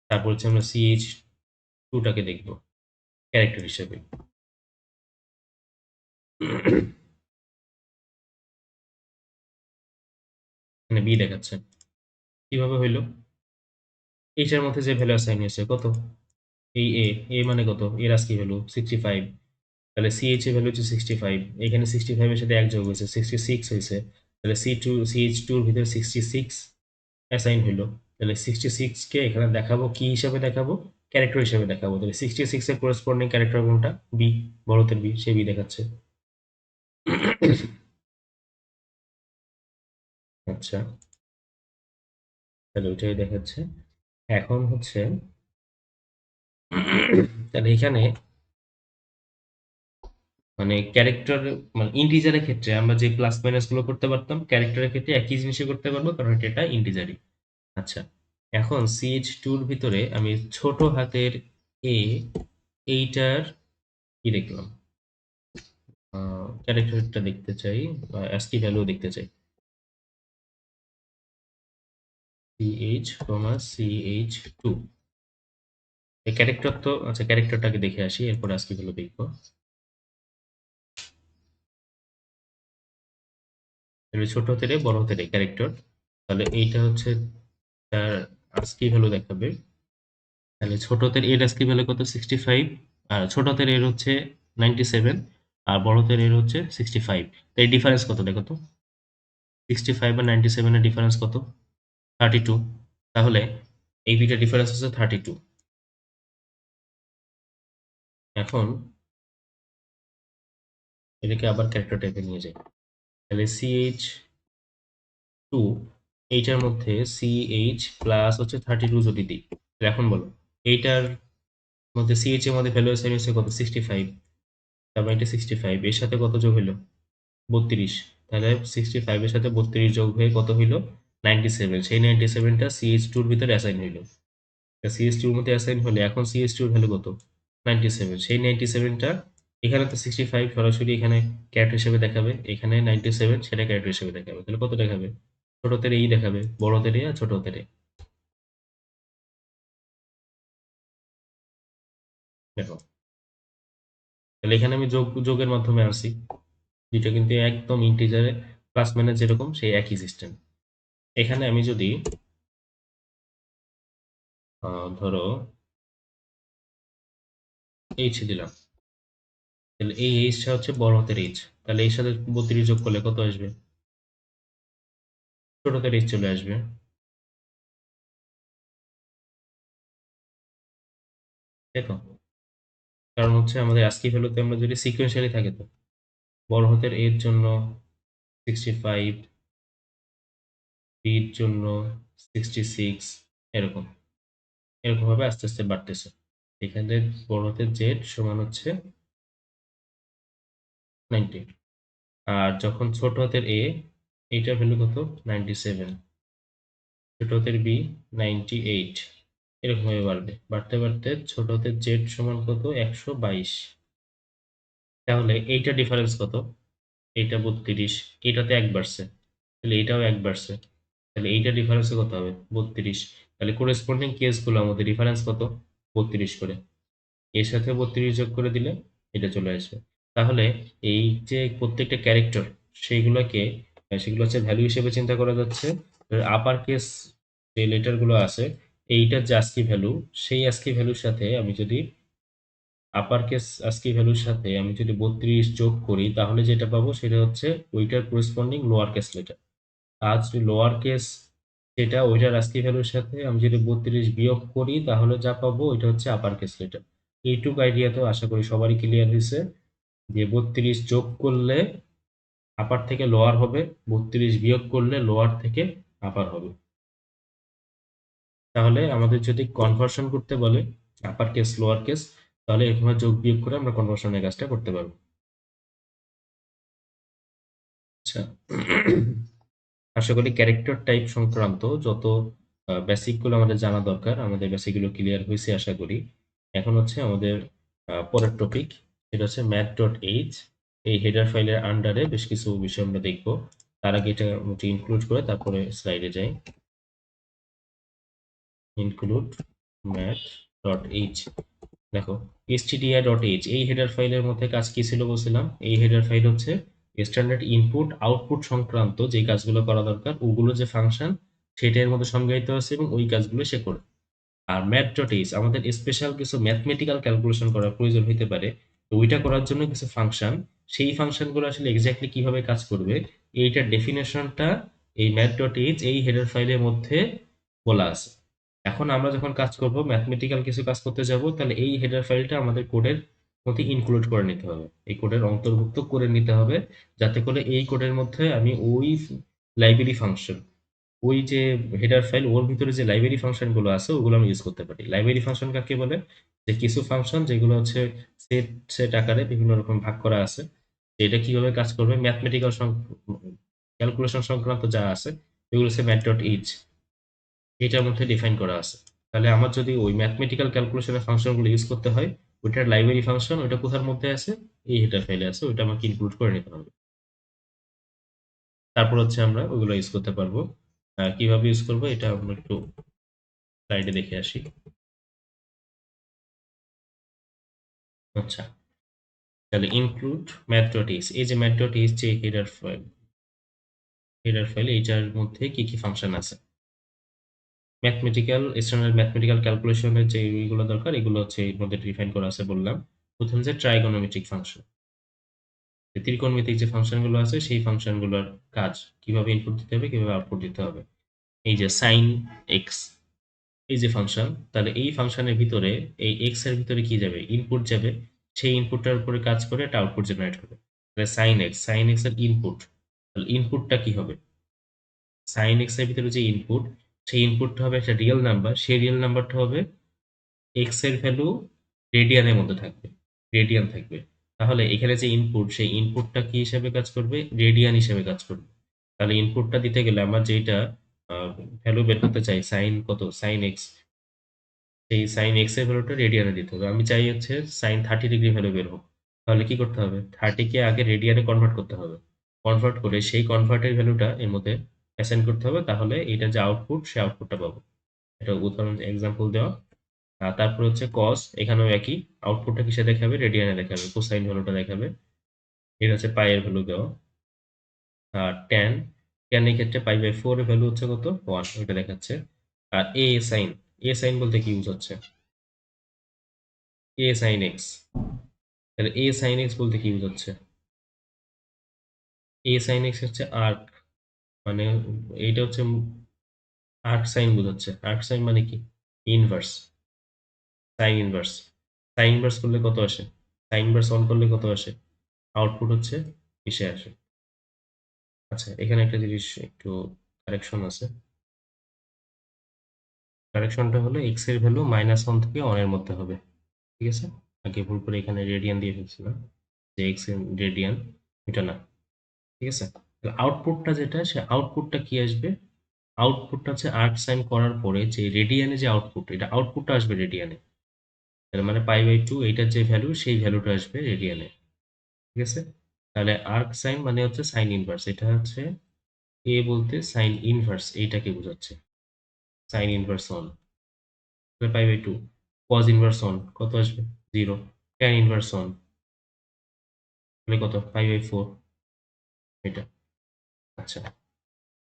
তারপর হচ্ছে আমরা ch2টাকে দেখব ক্যারেক্টার হিসেবে। মানে বি দেখাচ্ছে, কিভাবে হইলো, এইটার মধ্যে যে ভ্যালু অ্যাসাইন হয়েছে কত, এই এ, এ মানে কত, এর আজকে ভ্যালু 65। তাহলে সিএইচ এর ভ্যালু হচ্ছে 65, এখানে 65 এর সাথে এক যোগ হয়েছে 66 হয়েছে। তাহলে CH2 এর ভিতরে 66 অ্যাসাইন হইলো। তাহলে 66 কে এখানে দেখাবো কি হিসাবে দেখাবো, ক্যারেক্টার হিসাবে দেখাবো। তাহলে 66 এর করেসপন্ডিং ক্যারেক্টার কোনটা, বি, বড়তের বি, সে বি দেখাচ্ছে। আচ্ছা, তাহলে ওইটাই দেখাচ্ছে। এখন হচ্ছে তাহলে এখানে মানে ক্যারেক্টার, মানে ইন্টিজারের ক্ষেত্রে আমরা যে প্লাস মাইনাস গুলো করতে পারতাম, ক্যারেক্টারের ক্ষেত্রে একই জিনিসই করতে পারবো, কারণ এটা ইন্টিজারই। আচ্ছা, এখন CH2 এর ভিতরে আমি ছোট হাতের এ, এইটার কি দেখলাম, ক্যারেক্টারটা দেখতে চাই বা অ্যাস্কি ভ্যালু দেখতে চাই। CH, CH2 এই ক্যারেক্টার তো, আচ্ছা ক্যারেক্টারটাকে দেখে আসি, এরপর অ্যাস্কি ভ্যালু দেখবো। তাহলে ছোট হাতের এ, বড় হাতের এ ক্যারেক্টার, তাহলে এইটা হচ্ছে তার আস্কি ভ্যালু দেখাবে। তাহলে ছোট হাতের এর আস্কি ভ্যালু কত, 65, আর ছোট হাতের এর হচ্ছে 97, আর বড় হাতের এর হচ্ছে 65। তো এই ডিফারেন্স কত দেখো তো, 65 আর 97 এর ডিফারেন্স কত, 32। তাহলে এই দুইটা ডিফারেন্স হচ্ছে 32। এখন এটাকে আবার ক্যারেক্টার টাইপে নিয়ে যাই। তাহলে CH2, এইটার মধ্যে CH প্লাস হচ্ছে 32 যদি দিই, তাহলে এখন বলো এইটার মধ্যে CH এর মধ্যে ভ্যালু অ্যাসাইন হচ্ছে কত, 65। তারপর এটা 65, এর সাথে কত যোগ হলো, 32। তাহলে 65 এর সাথে 32 যোগ হয়ে কত হইলো, 97। সেই 97টা CH2 এর ভিতরে অ্যাসাইন হইলো। CH2 এর মধ্যে অ্যাসাইন হলে এখন CH2 এর ভ্যালু কত, 97। সেই 97টা এখানে তো 65 সরাসরি এখানে ক্যারেক্টার হিসেবে দেখাবে, এখানে 97 সেটা ক্যারেক্টার হিসেবে দেখাবে। তাহলে কত দেখাবে, ছোট হাতের এই দেখাবে, বড় হাতের এ আর ছোট হাতের এ। দেখো, তাহলে এখানে আমি যোগের মাধ্যমে আনছি, দুইটা কিন্তু একদম ইন্টিজারে প্লাস মাইনাস যেরকম সেই একই সিস্টেম। এখানে আমি যদি ধরো এইচ দিলাম, তাহলে এই এইচটা হচ্ছে বড় হাতের এইচ, তাহলে এর সাথে 32 যোগ করলে কত আসবে, ছোট হাতের এইচ চলে আসবে, তাই তো। কারণ হচ্ছে আমাদের আজকে ভ্যালুতে আমরা যদি সিকোয়েন্সিয়ালি থাকে তো বড় হাতের এর জন্য 65, বির জন্য 66, এরকম এরকম ভাবে আস্তে আস্তে বাড়তেছে। এখানে বড় হাতের জেড সমান হচ্ছে 90, আর যখন ছোট হাতের এ এইটার ভ্যালু কত? 97, ছোট হাতের বি 98, এরকম ভাবে বাড়বে, বাড়তে বাড়তে ছোট হাতের জেড সমান কত? 122। তাহলে এইটা ডিফারেন্স কত? এইটা 32, এটাতে 1 বাড়ছে, তাহলে এইটাও 1 বাড়ছে, তাহলে এইটা ডিফারেন্সে কত হবে? 32। তাহলে করেসপন্ডিং কেসগুলো আমাদের ডিফারেন্স কত? 32 করে। এর সাথে 32 যোগ করে দিলে এটা চলে আসবে। তাহলে এই যে প্রত্যেকটা ক্যারেক্টার, সেইগুলোকে সেগুলো হচ্ছে ভ্যালু হিসেবে চিন্তা করা যাচ্ছে। আপার কেস যে লেটারগুলো আছে, এইটার যে আস্কি ভ্যালু, সেই আস্কি ভ্যালুর সাথে আমি যদি আপার কেস আস্কি ভ্যালুর সাথে আমি যদি 32 যোগ করি, তাহলে যেটা পাবো সেটা হচ্ছে ওইটার করেসপন্ডিং লোয়ার কেস লেটার। আর যদি লোয়ার কেস যেটা ওইটার আস্কি ভ্যালুর সাথে আমি যদি 32 বিয়োগ করি, তাহলে যা পাবো ওইটা হচ্ছে আপার কেস লেটার। এইটুকু আইডিয়া তো আশা করি সবারই ক্লিয়ার হয়েছে, যে 32 যোগ করলে আপার থেকে লোয়ার হবে, 32 বিয়োগ করলে লোয়ার থেকে আপার হবে। তাহলে আমাদের যদি কনভার্সন করতে বলে আপার কেস লোয়ার কেস, তাহলে এখানে যোগ বিয়োগ করে আমরা কনভার্সনের কাজটা করতে পারবো। আচ্ছা, আশা করি ক্যারেক্টার টাইপ সংক্রান্ত যত বেসিক গুলো আমাদের জানা দরকার, আমাদের বেসিক গুলো ক্লিয়ার হয়েছে আশা করি। এখন হচ্ছে আমাদের পরের টপিক, সেটা হচ্ছে ম্যাথ ডট এইচ। এই হেডার ফাইলের আন্ডারে বেশ কিছু বিষয় আমরা দেখব। তার আগে এটা ইনক্লুড করে তারপরে স্লাইডে যাই। Include math dot H. দেখো, stdi.h এই হেডার ফাইলের মধ্যে কাজ কি ছিল বলছিলাম? এই হেডার ফাইল হচ্ছে স্ট্যান্ডার্ড ইনপুট আউটপুট সংক্রান্ত যে কাজগুলো করা দরকার, ওগুলো যে ফাংশন সেটা এর মধ্যে সংজ্ঞায়িত আছে এবং ওই কাজগুলো সে করে। আর ম্যাথ.h আমাদের স্পেশাল কিছু ম্যাথমেটিক্যাল ক্যালকুলেশন করার প্রয়োজন হতে পারে, তো ওইটা করার জন্য কিছু ফাংশন, সেই ফাংশনগুলো আসলে এক্স্যাক্টলি কিভাবে কাজ করবে এইটার ডেফিনেশনটা এই ম্যাথ.h এই হেডার ফাইলের মধ্যে বলা আছে। এখন আমরা যখন কাজ করব, ম্যাথমেটিক্যাল কিছু কাজ করতে যাব, তাহলে এই হেডার ফাইলটা আমাদের কোডের মধ্যে ইনক্লুড করে নিতে হবে, এই কোডের অন্তর্ভুক্ত করে নিতে হবে, যাতে করে এই কোডের মধ্যে আমি ওই লাইব্রেরি ফাংশন, ওই যে হেডার ফাইল ওর ভিতরে যে লাইব্রেরি ফাংশন গুলো আছে ওগুলো আমি ইউজ করতে পারি। লাইব্রেরি ফাংশন কাকে বলে? যে কিছু ফাংশন যেগুলো হচ্ছে সেট সেট আকারে বিভিন্ন রকম ভাগ করা আছে, এটা কিভাবে কাজ করবে ম্যাথমেটিক্যাল ক্যালকুলেশন সংক্রান্ত যা আছে এগুলো হচ্ছে ম্যাথ ডট ইচ, এটার মধ্যে ডিফাইন করা আছে। তাহলে আমার যদি ওই ম্যাথমেটিক্যাল ক্যালকুলেশনের ফাংশনগুলো ইউজ করতে হয়, ওইটার লাইব্রেরি ফাংশন ওইটা কোথার মধ্যে আছে? এই হেডার ফাইলে আছে, ওইটা আমাকে ইনক্লুড করে নিতে হবে। তারপর হচ্ছে আমরা ওইগুলো ইউজ করতে পারবো। কিভাবে ইউজ করবো এটা আমরা একটু স্লাইডে দেখে আসি। আচ্ছা, তাহলে ইনক্লুড ম্যাথ ডট ইস, এই যে ম্যাথ ডট ইস যে হেডার ফাইল এইটার মধ্যে কি কি ফাংশন আছে, ম্যাথমেটিক্যাল স্ট্যান্ডার্ড ম্যাথমেটিক্যাল ক্যালকুলেশনের যে এইগুলো দরকার এগুলো হচ্ছে এর মধ্যে ডিফাইন করা আছে বললাম। প্রথম যে ট্রাইগোনোমেট্রিক ফাংশন, ত্রিকোণমিতিক যে ফাংশনগুলো আছে সেই ফাংশনগুলোর কাজ, কিভাবে ইনপুট দিতে হবে কিভাবে আউটপুট দিতে হবে। এই যে সাইন এক্স, এই যে ফাংশন, তাহলে এই ফাংশনের ভিতরে এই এক্স এর ভিতরে কি যাবে? ইনপুট যাবে, সেই ইনপুটটার উপরে কাজ করে একটা আউটপুট জেনারেট হবে। তাহলে সাইন এক্স এর ইনপুট, তাহলে ইনপুটটা কি হবে? সাইন এক্স এর ভিতরে যে ইনপুট, সেই ইনপুটটা হবে একটা রিয়েল নাম্বার, সেই রিয়েল নাম্বারটা হবে এক্স এর ভ্যালু রেডিয়ানের মধ্যে থাকবে, রেডিয়ান থাকবে। তাহলে এখানে যে ইনপুট, সেই ইনপুটটা কি হিসেবে কাজ করবে? রেডিয়ান হিসেবে কাজ করবে। তাহলে ইনপুটটা দিতে গেলে আমার যেটা ভ্যালু বের করতে চাই, সাইন কত, সাইন এক্স, সেই সাইন এক্স এর ভ্যালুটা রেডিয়ানে দিতে হবে। আমি চাই হচ্ছে সাইন 30 ডিগ্রি ভ্যালু বের হোক, তাহলে কি করতে হবে? 30 কে আগে রেডিয়ানে কনভার্ট করতে হবে, কনভার্ট করে সেই কনভার্টের ভ্যালুটা এর মধ্যে অ্যাসাইন করতে হবে, তাহলে এটা যে আউটপুট সে আউটপুটটা পাবো। এটা উদাহরণ এক্সাম্পল দেওয়া। তারপর হচ্ছে কস, এখানেও একই, আউটপুটটা কিসে দেখাবে? রেডিয়ানে দেখাবে, কোসাইন ভ্যালুটা দেখাবে। এটা হচ্ছে পাই এর ভ্যালু দেওয়া। আর ট্যান, ট্যান এর ক্ষেত্রে পাই বাই 4 এর ভ্যালু হচ্ছে কত? 1, ওইটা দেখাচ্ছে। আর এ সাইন বলতে কি ইউজ হচ্ছে? এ সাইন এক্স, তাহলে এ সাইন এক্স বলতে কি বোঝাচ্ছে? এ সাইন এক্স হচ্ছে আর্ক, মানে এইটা হচ্ছে আর্ক সাইন বোঝাচ্ছে। আর্ক সাইন মানে কি? Inverse, sign inverse. Sign inverse করলে কত আসে? সাইন ইনভার্স অন করলে কত আসে? আউটপুট হচ্ছে কিসে আসে? আচ্ছা, এখানে একটা জিনিস একটু কারেকশন আছে। কারেকশনটা হলো এক্স এর ভ্যালু -1 থেকে 1 এর মধ্যে হবে, ঠিক আছে? আগে ভুল করে এখানে রেডিয়ান দিয়ে ফেলছিলাম, যে এক্স এর রেডিয়ান, এটা না, ঠিক আছে? আউটপুটটা যেটা, সে আউটপুটটা কি আসবে? আউটপুটটা হচ্ছে আর্ক সাইন করার পরে যে রেডিয়ানে যে আউটপুট, এটা আউটপুটটা আসবে রেডিয়ানে। তার মানে পাই/2 এইটার যে ভ্যালু, সেই ভ্যালুটা আসবে রেডিয়ানে। ঠিক আছে? তাহলে আর্ক সাইন মানে হচ্ছে সাইন ইনভার্স। এটা হচ্ছে এ বলতে সাইন ইনভার্স এইটাকে বোঝাচ্ছে। সাইন ইনভার্স 1 তাহলে পাই/2। কজ ইনভার্স 1 কত আসবে? 0। ট্যান ইনভার্স 1 তাহলে কত? পাই/4 এটা। আচ্ছা,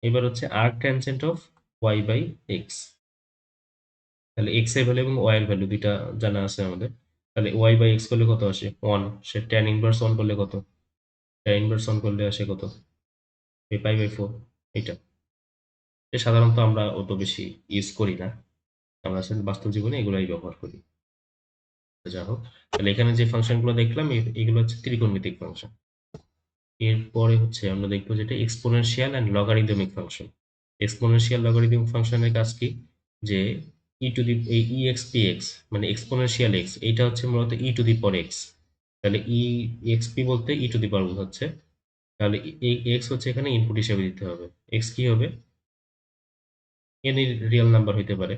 এবার হচ্ছে আর্ক ট্যানজেন্ট অফ y/x। তাহলে x এর ভ্যালু এবং y এর ভ্যালু দুইটা জানা আছে আমাদের। তাহলে y/x করলে কত আসে? 1। সে ট্যান ইনভার্স 1 করলে কত? ট্যান ইনভার্স 1 করলে আসে কত? এই পাই/4 এটা। সাধারণত আমরা অত বেশি ইউজ করি না। আমরা আসলে বাস্তব জীবনে এগুলাই ব্যবহার করি। যা হোক, তাহলে এখানে যে ফাংশনগুলো দেখলাম এগুলো হচ্ছে ত্রিকোণমিতিক ফাংশন। এরপরে হচ্ছে আমরা দেখবো যেটা exponential and logarithmic function. Exponential logarithmic ফাংশনের কাজ কি? যে ex মানে এক্সপোনেনশিয়াল এক্স, এইটা হচ্ছে মূলত e⁴x। তাহলে exp বলতে e⁴ বোঝাচ্ছে। তাহলে এই এক্স হচ্ছে এখানে ইনপুট হিসেবে দিতে হবে। এক্স কি হবে? এনি রিয়েল নাম্বার হইতে পারে।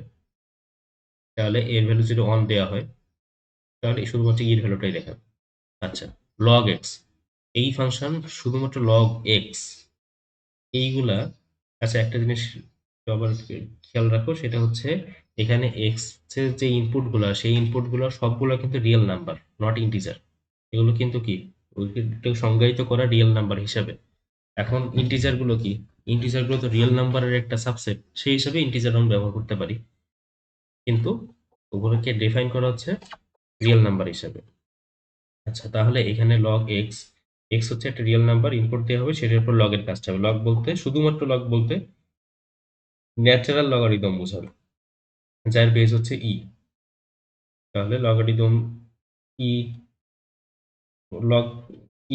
তাহলে এর ভ্যালু যদি 1 দেওয়া হয়, তাহলে শুধুমাত্র এর ভ্যালুটাই দেখাবে। আচ্ছা, লগ এক্স, এই ফাংশন শুধুমাত্র লগ এক্স এইগুলা। আচ্ছা, একটা জিনিস আবার খেয়াল রাখো, সেটা হচ্ছে এখানে এক্স এর যে ইনপুট গুলা, সেই ইনপুট গুলা সবগুলা কিন্তু রিয়েল নাম্বার, নট ইন্টিজার। এগুলো কিন্তু কি, ওইগুলো সংজ্ঞায়িত করা রিয়েল নাম্বার হিসাবে। এখন ইন্টিজার গুলো কি? ইন্টিজার গুলো তো রিয়েল নাম্বারের একটা সাবসেট, সেই হিসাবে ইন্টিজার আমরা ব্যবহার করতে পারি, কিন্তু ওগুলোকে ডিফাইন করা হচ্ছে রিয়েল নাম্বার হিসাবে। আচ্ছা, তাহলে এখানে লগ এক্স, এক্স হচ্ছে একটা রিয়েল নাম্বার, ইনপুট দেওয়া হবে, সেটার উপর লগের কাজটা হবে। লগ বলতে, শুধুমাত্র লগ বলতে ন্যাচারাল লগারিদম বোঝাবে, যার বেস হচ্ছে ই। তাহলে লগারিদম ই, লগ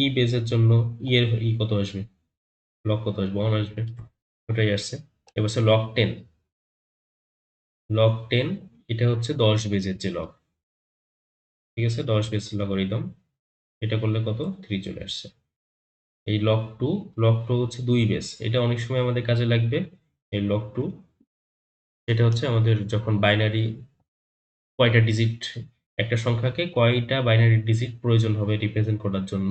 ই বেসের জন্য ই এর কত আসবে? লগ কত আসবে? 1 আসবে। ওটাই আসছে। এবার হচ্ছে লগ 10। লগ 10 এটা হচ্ছে 10 বেজের যে লগ। ঠিক আছে, 10 বেজ লগারিদম। এটা করলে কত? 3 চলে আসছে। এই লগ 2, লগ 2 হচ্ছে 2 বেস। এটা অনেক সময় আমাদের কাজে লাগবে। এই লগ 2 এটা হচ্ছে আমাদের যখন বাইনারি, কয়টা ডিজিট, একটা সংখ্যাকে কয়টা বাইনারি ডিজিট প্রয়োজন হবে রিপ্রেজেন্ট করার জন্য,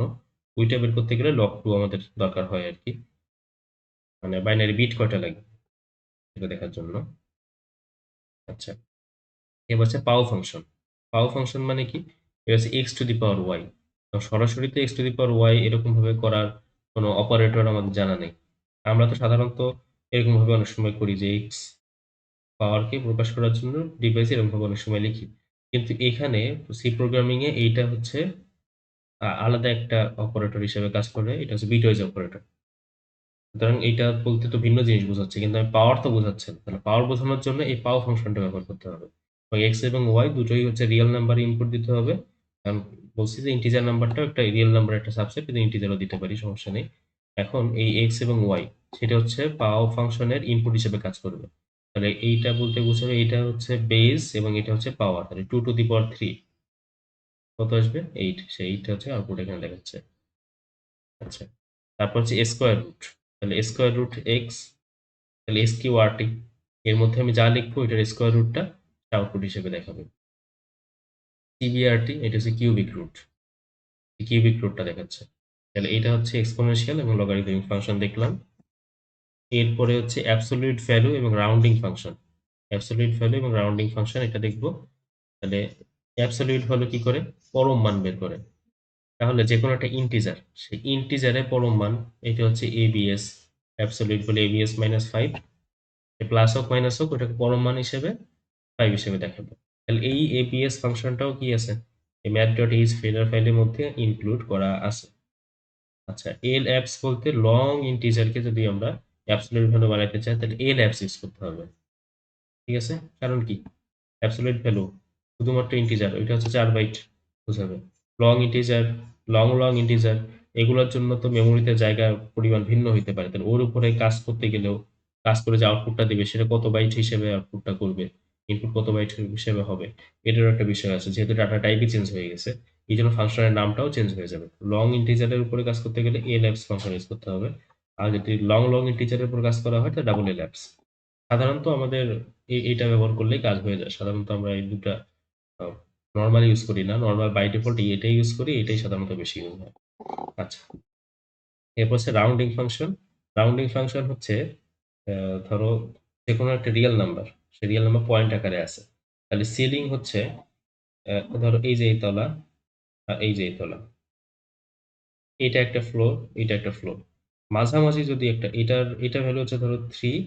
ওইটা বের করতে গেলে লগ 2 আমাদের দরকার হয় আর কি। মানে বাইনারি বিট কয়টা লাগবে এটা দেখার জন্য। আচ্ছা, এবার হচ্ছে পাও ফাংশন। পাও ফাংশন মানে কি? এটা হচ্ছে x⁴y। তো সরাসরি তো x⁴y এরকম ভাবে করার কোনো অপারেটর আমাদের জানা নেই। আমরা তো সাধারণত এরকম ভাবে অনেক সময় করি যে এক্স পাওয়ারকে প্রকাশ করার জন্য ডিভাইসে এরকমভাবে অনেক সময় লিখি। কিন্তু এখানে সি প্রোগ্রামিং এ এইটা হচ্ছে আলাদা একটা অপারেটর হিসেবে কাজ করে। এটা হচ্ছে বিটওয়াইজ অপারেটর। সুতরাং এইটা বলতে তো ভিন্ন জিনিস বোঝাচ্ছে, কিন্তু আমি পাওয়ার তো বোঝাচ্ছে না। তাহলে পাওয়ার বোঝানোর জন্য এই পাও ফাংশনটা ব্যবহার করতে হবে। এবং এক্স এবং ওয়াই দুটোই হচ্ছে রিয়েল নাম্বার ইনপুট দিতে হবে। কারণ বলছি যে ইন্টিজার নাম্বারটাও একটা রিয়েল নাম্বারের একটা সাবসেট, কিন্তু ইন্টিজারও দিতে পারি, সমস্যা নেই। এখন এই এক্স এবং ওয়াই, সেটা হচ্ছে পাও ফাংশনের ইনপুট হিসেবে কাজ করবে। তাহলে এইটা বলতে বোঝাবে এইটা হচ্ছে বেস এবং এটা হচ্ছে পাওয়ার। তাহলে 2⁴ কত আসবে? 8। সেই 8 হচ্ছে আউটপুট এখানে দেখাচ্ছে। আচ্ছা, তারপর হচ্ছে স্কোয়ার রুট। তাহলে স্কোয়ার রুট এক্স, তাহলে SQRT, এর মধ্যে আমি যা লিখবো এটার স্কোয়ার রুটটা আউটপুট হিসেবে দেখাবে। CBRT, এটা হচ্ছে কিউবিক রুট, কিউবিক রুটটা দেখাচ্ছে। তাহলে এটা হচ্ছে এক্সপোনেনশিয়াল এবং লগারিদমিক ফাংশন দেখলাম। এরপরে হচ্ছে অ্যাবসলিউট ভ্যালু এবং রাউন্ডিং ফাংশন। অ্যাবসলিউট ভ্যালু এবং রাউন্ডিং ফাংশন এটা দেখবো। তাহলে অ্যাবসলিউট ভ্যালু কি করে? পরম মান বের করে। তাহলে যে কোনো একটা ইন্টিজার, সেই ইন্টিজারে পরম মান, এটা হচ্ছে ABS। অ্যাবসলিউট বলে ABS -5, প্লাস হোক মাইনাস হোক, ওটাকে পরম মান হিসেবে 5 হিসেবে দেখাবো। তাহলে এই APS ফাংশনটাও কি আছে? এই math.h হেডার ফাইলের মধ্যে ইনক্লুড করা আছে। আচ্ছা, labs বলতে লং ইন্টিজারকে যদি আমরা অ্যাবসলিউট ভ্যালু বানাইতে চাই, তাহলে labs ইউজ করতে হবে। ঠিক আছে? কারণ কি? অ্যাবসলিউট ভ্যালু শুধুমাত্র ইন্টিজার, ওইটা হচ্ছে 4 বাইট বোঝাবে। লং ইন্টিজার, লং ইন্টিজার, এগুলোর জন্য তো মেমোরিতে জায়গার পরিমাণ ভিন্ন হইতে পারে। তাহলে ওর উপরে কাজ করতে গেলেও, কাজ করে যে আউটপুটটা দিবে সেটা কত বাইট হিসেবে আউটপুটটা করবে, ইনপুট কত বাইট হিসেবে হবে, এটারও একটা বিষয় আছে। যেহেতু ডাটা টাইপই চেঞ্জ হয়ে গেছে, এই জন্য ফাংশনের নামটাও চেঞ্জ হয়ে যাবে। লং ইন্টিজারের উপরে কাজ করতে গেলে labs ফাংশন ইউজ করতে হবে। আর যদি লং ইন্টিজারের উপর কাজ করা হয় তো ডাবল এলাপস। সাধারণত আমাদের এইটা ব্যবহার করলেই কাজ হয়ে যায়। সাধারণত আমরা এই দুটা নরমালি ইউজ করি না। নরমাল বাই ডিফল্ট এটাই ইউজ করি, এটাই সাধারণত বেশি ইউজ হয়। আচ্ছা, এরপর হচ্ছে রাউন্ডিং ফাংশন। রাউন্ডিং ফাংশন হচ্ছে ধরো যেকোনো একটা রিয়েল নাম্বার, সে রিয়েল নাম্বার পয়েন্ট আকারে আছে। তাহলে সিলিং হচ্ছে ধরো এই যে এই তলা আর এই যে এই তলা, এটা একটা ফ্লোর, এটা একটা ফ্লোর। মাঝামাঝি যদি একটা এটা ভ্যালু হচ্ছে ধরো 3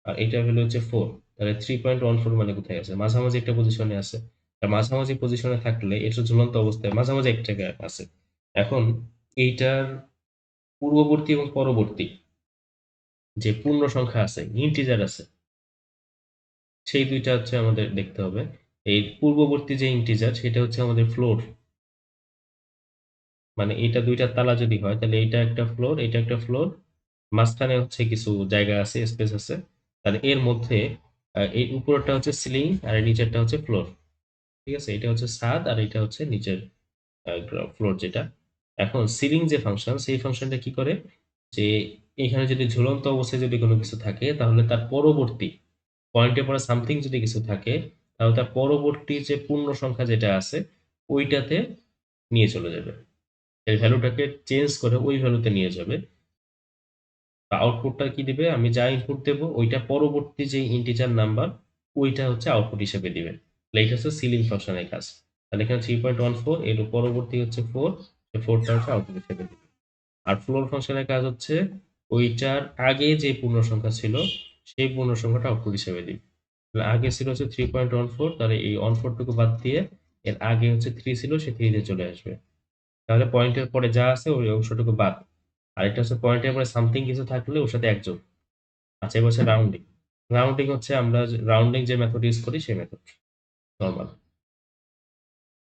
আর এটা ভ্যালু হচ্ছে 4, তাহলে 3.14 মানে কোথায় আছে? মাঝামাঝি একটা পজিশনে আছে। আর মাঝামাঝি পজিশনে থাকলে এটা ঝুলন্ত অবস্থায় মাঝামাঝি এক জায়গায় আছে। এখন এইটার পূর্ববর্তী এবং পরবর্তী যে পূর্ণ সংখ্যা আছে, ইন্টিজার আছে, সেই দুইটা হচ্ছে আমাদের দেখতে হবে। এই পূর্ববর্তী যে ইন্টিজার সেটা হচ্ছে আমাদের ফ্লোর। মানে এটা দুইটা তালা যদি হয় তাহলে এটা একটা ফ্লোর, এটা একটা ফ্লোর, মাঝখানে হচ্ছে কিছু জায়গা আছে, স্পেস আছে। তাহলে এর মধ্যে এই উপরটা হচ্ছে সিলিং আর এই নিচেরটা হচ্ছে ফ্লোর। ঠিক আছে, এটা হচ্ছে ছাদ আর এটা হচ্ছে নিচের ফ্লোর যেটা। এখন সিলিং যে ফাংশন, সেই ফাংশনটা কি করে যে এখানে যদি ঝুলন্ত অবস্থায় যদি কোনো কিছু থাকে তাহলে তার পরবর্তী পয়েন্টের পরে সামথিং যদি কিছু থাকে তাহলে তার পরবর্তী যে পূর্ণ সংখ্যা যেটা আছে ওইটাতে নিয়ে চলে যাবে। এই ভ্যালুটাকে চেঞ্জ করে ওই ভ্যালুতে নিয়ে যাবে। আউটপুটটা কি দিবে? আমি যা ইনপুট দেব ওইটা পরবর্তী যে ইন্টিজার নাম্বার ওইটা হচ্ছে আউটপুট হিসেবে দিবে। তাহলে এটা হচ্ছে সিলিং ফাংশনের কাজ। তাহলে এখানে 3.14, এর পরবর্তী হচ্ছে 4, 4টা হচ্ছে আউটপুট হিসেবে দিবে। আর ফ্লোর ফাংশনের কাজ হচ্ছে ওইটার আগে যে পূর্ণ সংখ্যা ছিল সেই পূর্ণ সংখ্যাটা আউটপুট হিসেবে দিবে। তাহলে আগে ছিল হচ্ছে 3.14, তাহলে এই 14 টুকু বাদ দিয়ে এর আগে হচ্ছে 3 ছিল, সে 3 দিয়ে চলে আসবে। তাহলে পয়েন্টের পরে যা আছে ওই অংশটুকু বাদ। আর এটা হচ্ছে পয়েন্টের পরে সামথিং কিছু থাকলে ওর সাথে এক যোগ। আচ্ছা, এবার হচ্ছে রাউন্ডিং। রাউন্ডিং হচ্ছে আমরা রাউন্ডিং যে মেথড ইউজ করি সেই মেথড নরমাল।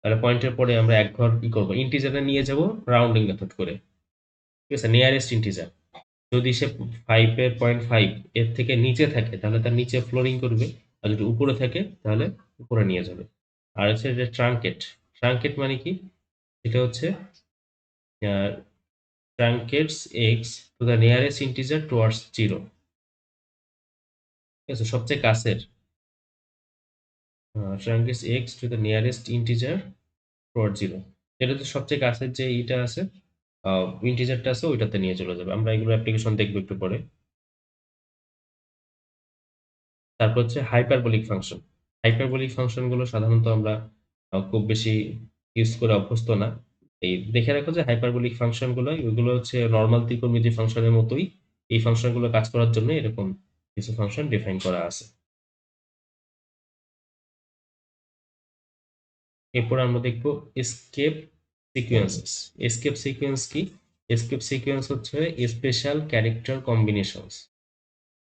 তাহলে পয়েন্টের পরে আমরা এক ঘর কি করবো, ইন্টিজারে নিয়ে যাব রাউন্ডিং মেথড করে। ঠিক আছে, নিয়ারেস্ট ইন্টিজার। যদি সে 5.5 এর থেকে নিচে থাকে তাহলে তার নিচে ফ্লোরিং করবে, আর যদি উপরে থাকে তাহলে উপরে নিয়ে যাবে। আর হচ্ছে যে ট্রাঙ্কেট। ট্রাঙ্কেট মানে কি? এটা হচ্ছে truncates x to the nearest integer towards zero. ঠিক আছে, সবচেয়ে কাছের truncates x to the nearest integer toward zero. এটা তো সবচেয়ে কাছের যে ইটা আছে, ইন্টিজারটা আছে ওইটাতে নিয়ে চলে যাবে। আমরা এগুলো অ্যাপ্লিকেশন দেখবো একটু পরে। তারপর হচ্ছে হাইপারবোলিক ফাংশন। হাইপারবোলিক ফাংশনগুলো সাধারণত আমরা খুব বেশি ইউজ করে অভ্যস্ত না। এই দেখে রাখো যে হাইপারবোলিক ফাংশনগুলো ওইগুলো হচ্ছে নরমাল ত্রিকোণমিতি ফাংশনের মতোই। এই ফাংশনগুলো কাজ করার জন্য এরকম কিছু ফাংশন ডিফাইন করা আছে। এরপর আমরা দেখবো এসকেপ সিকোয়েন্সেস। এসকেপ সিকোয়েন্স কি? এসকেপ সিকোয়েন্স হচ্ছে স্পেশাল ক্যারেক্টার কম্বিনেশনস।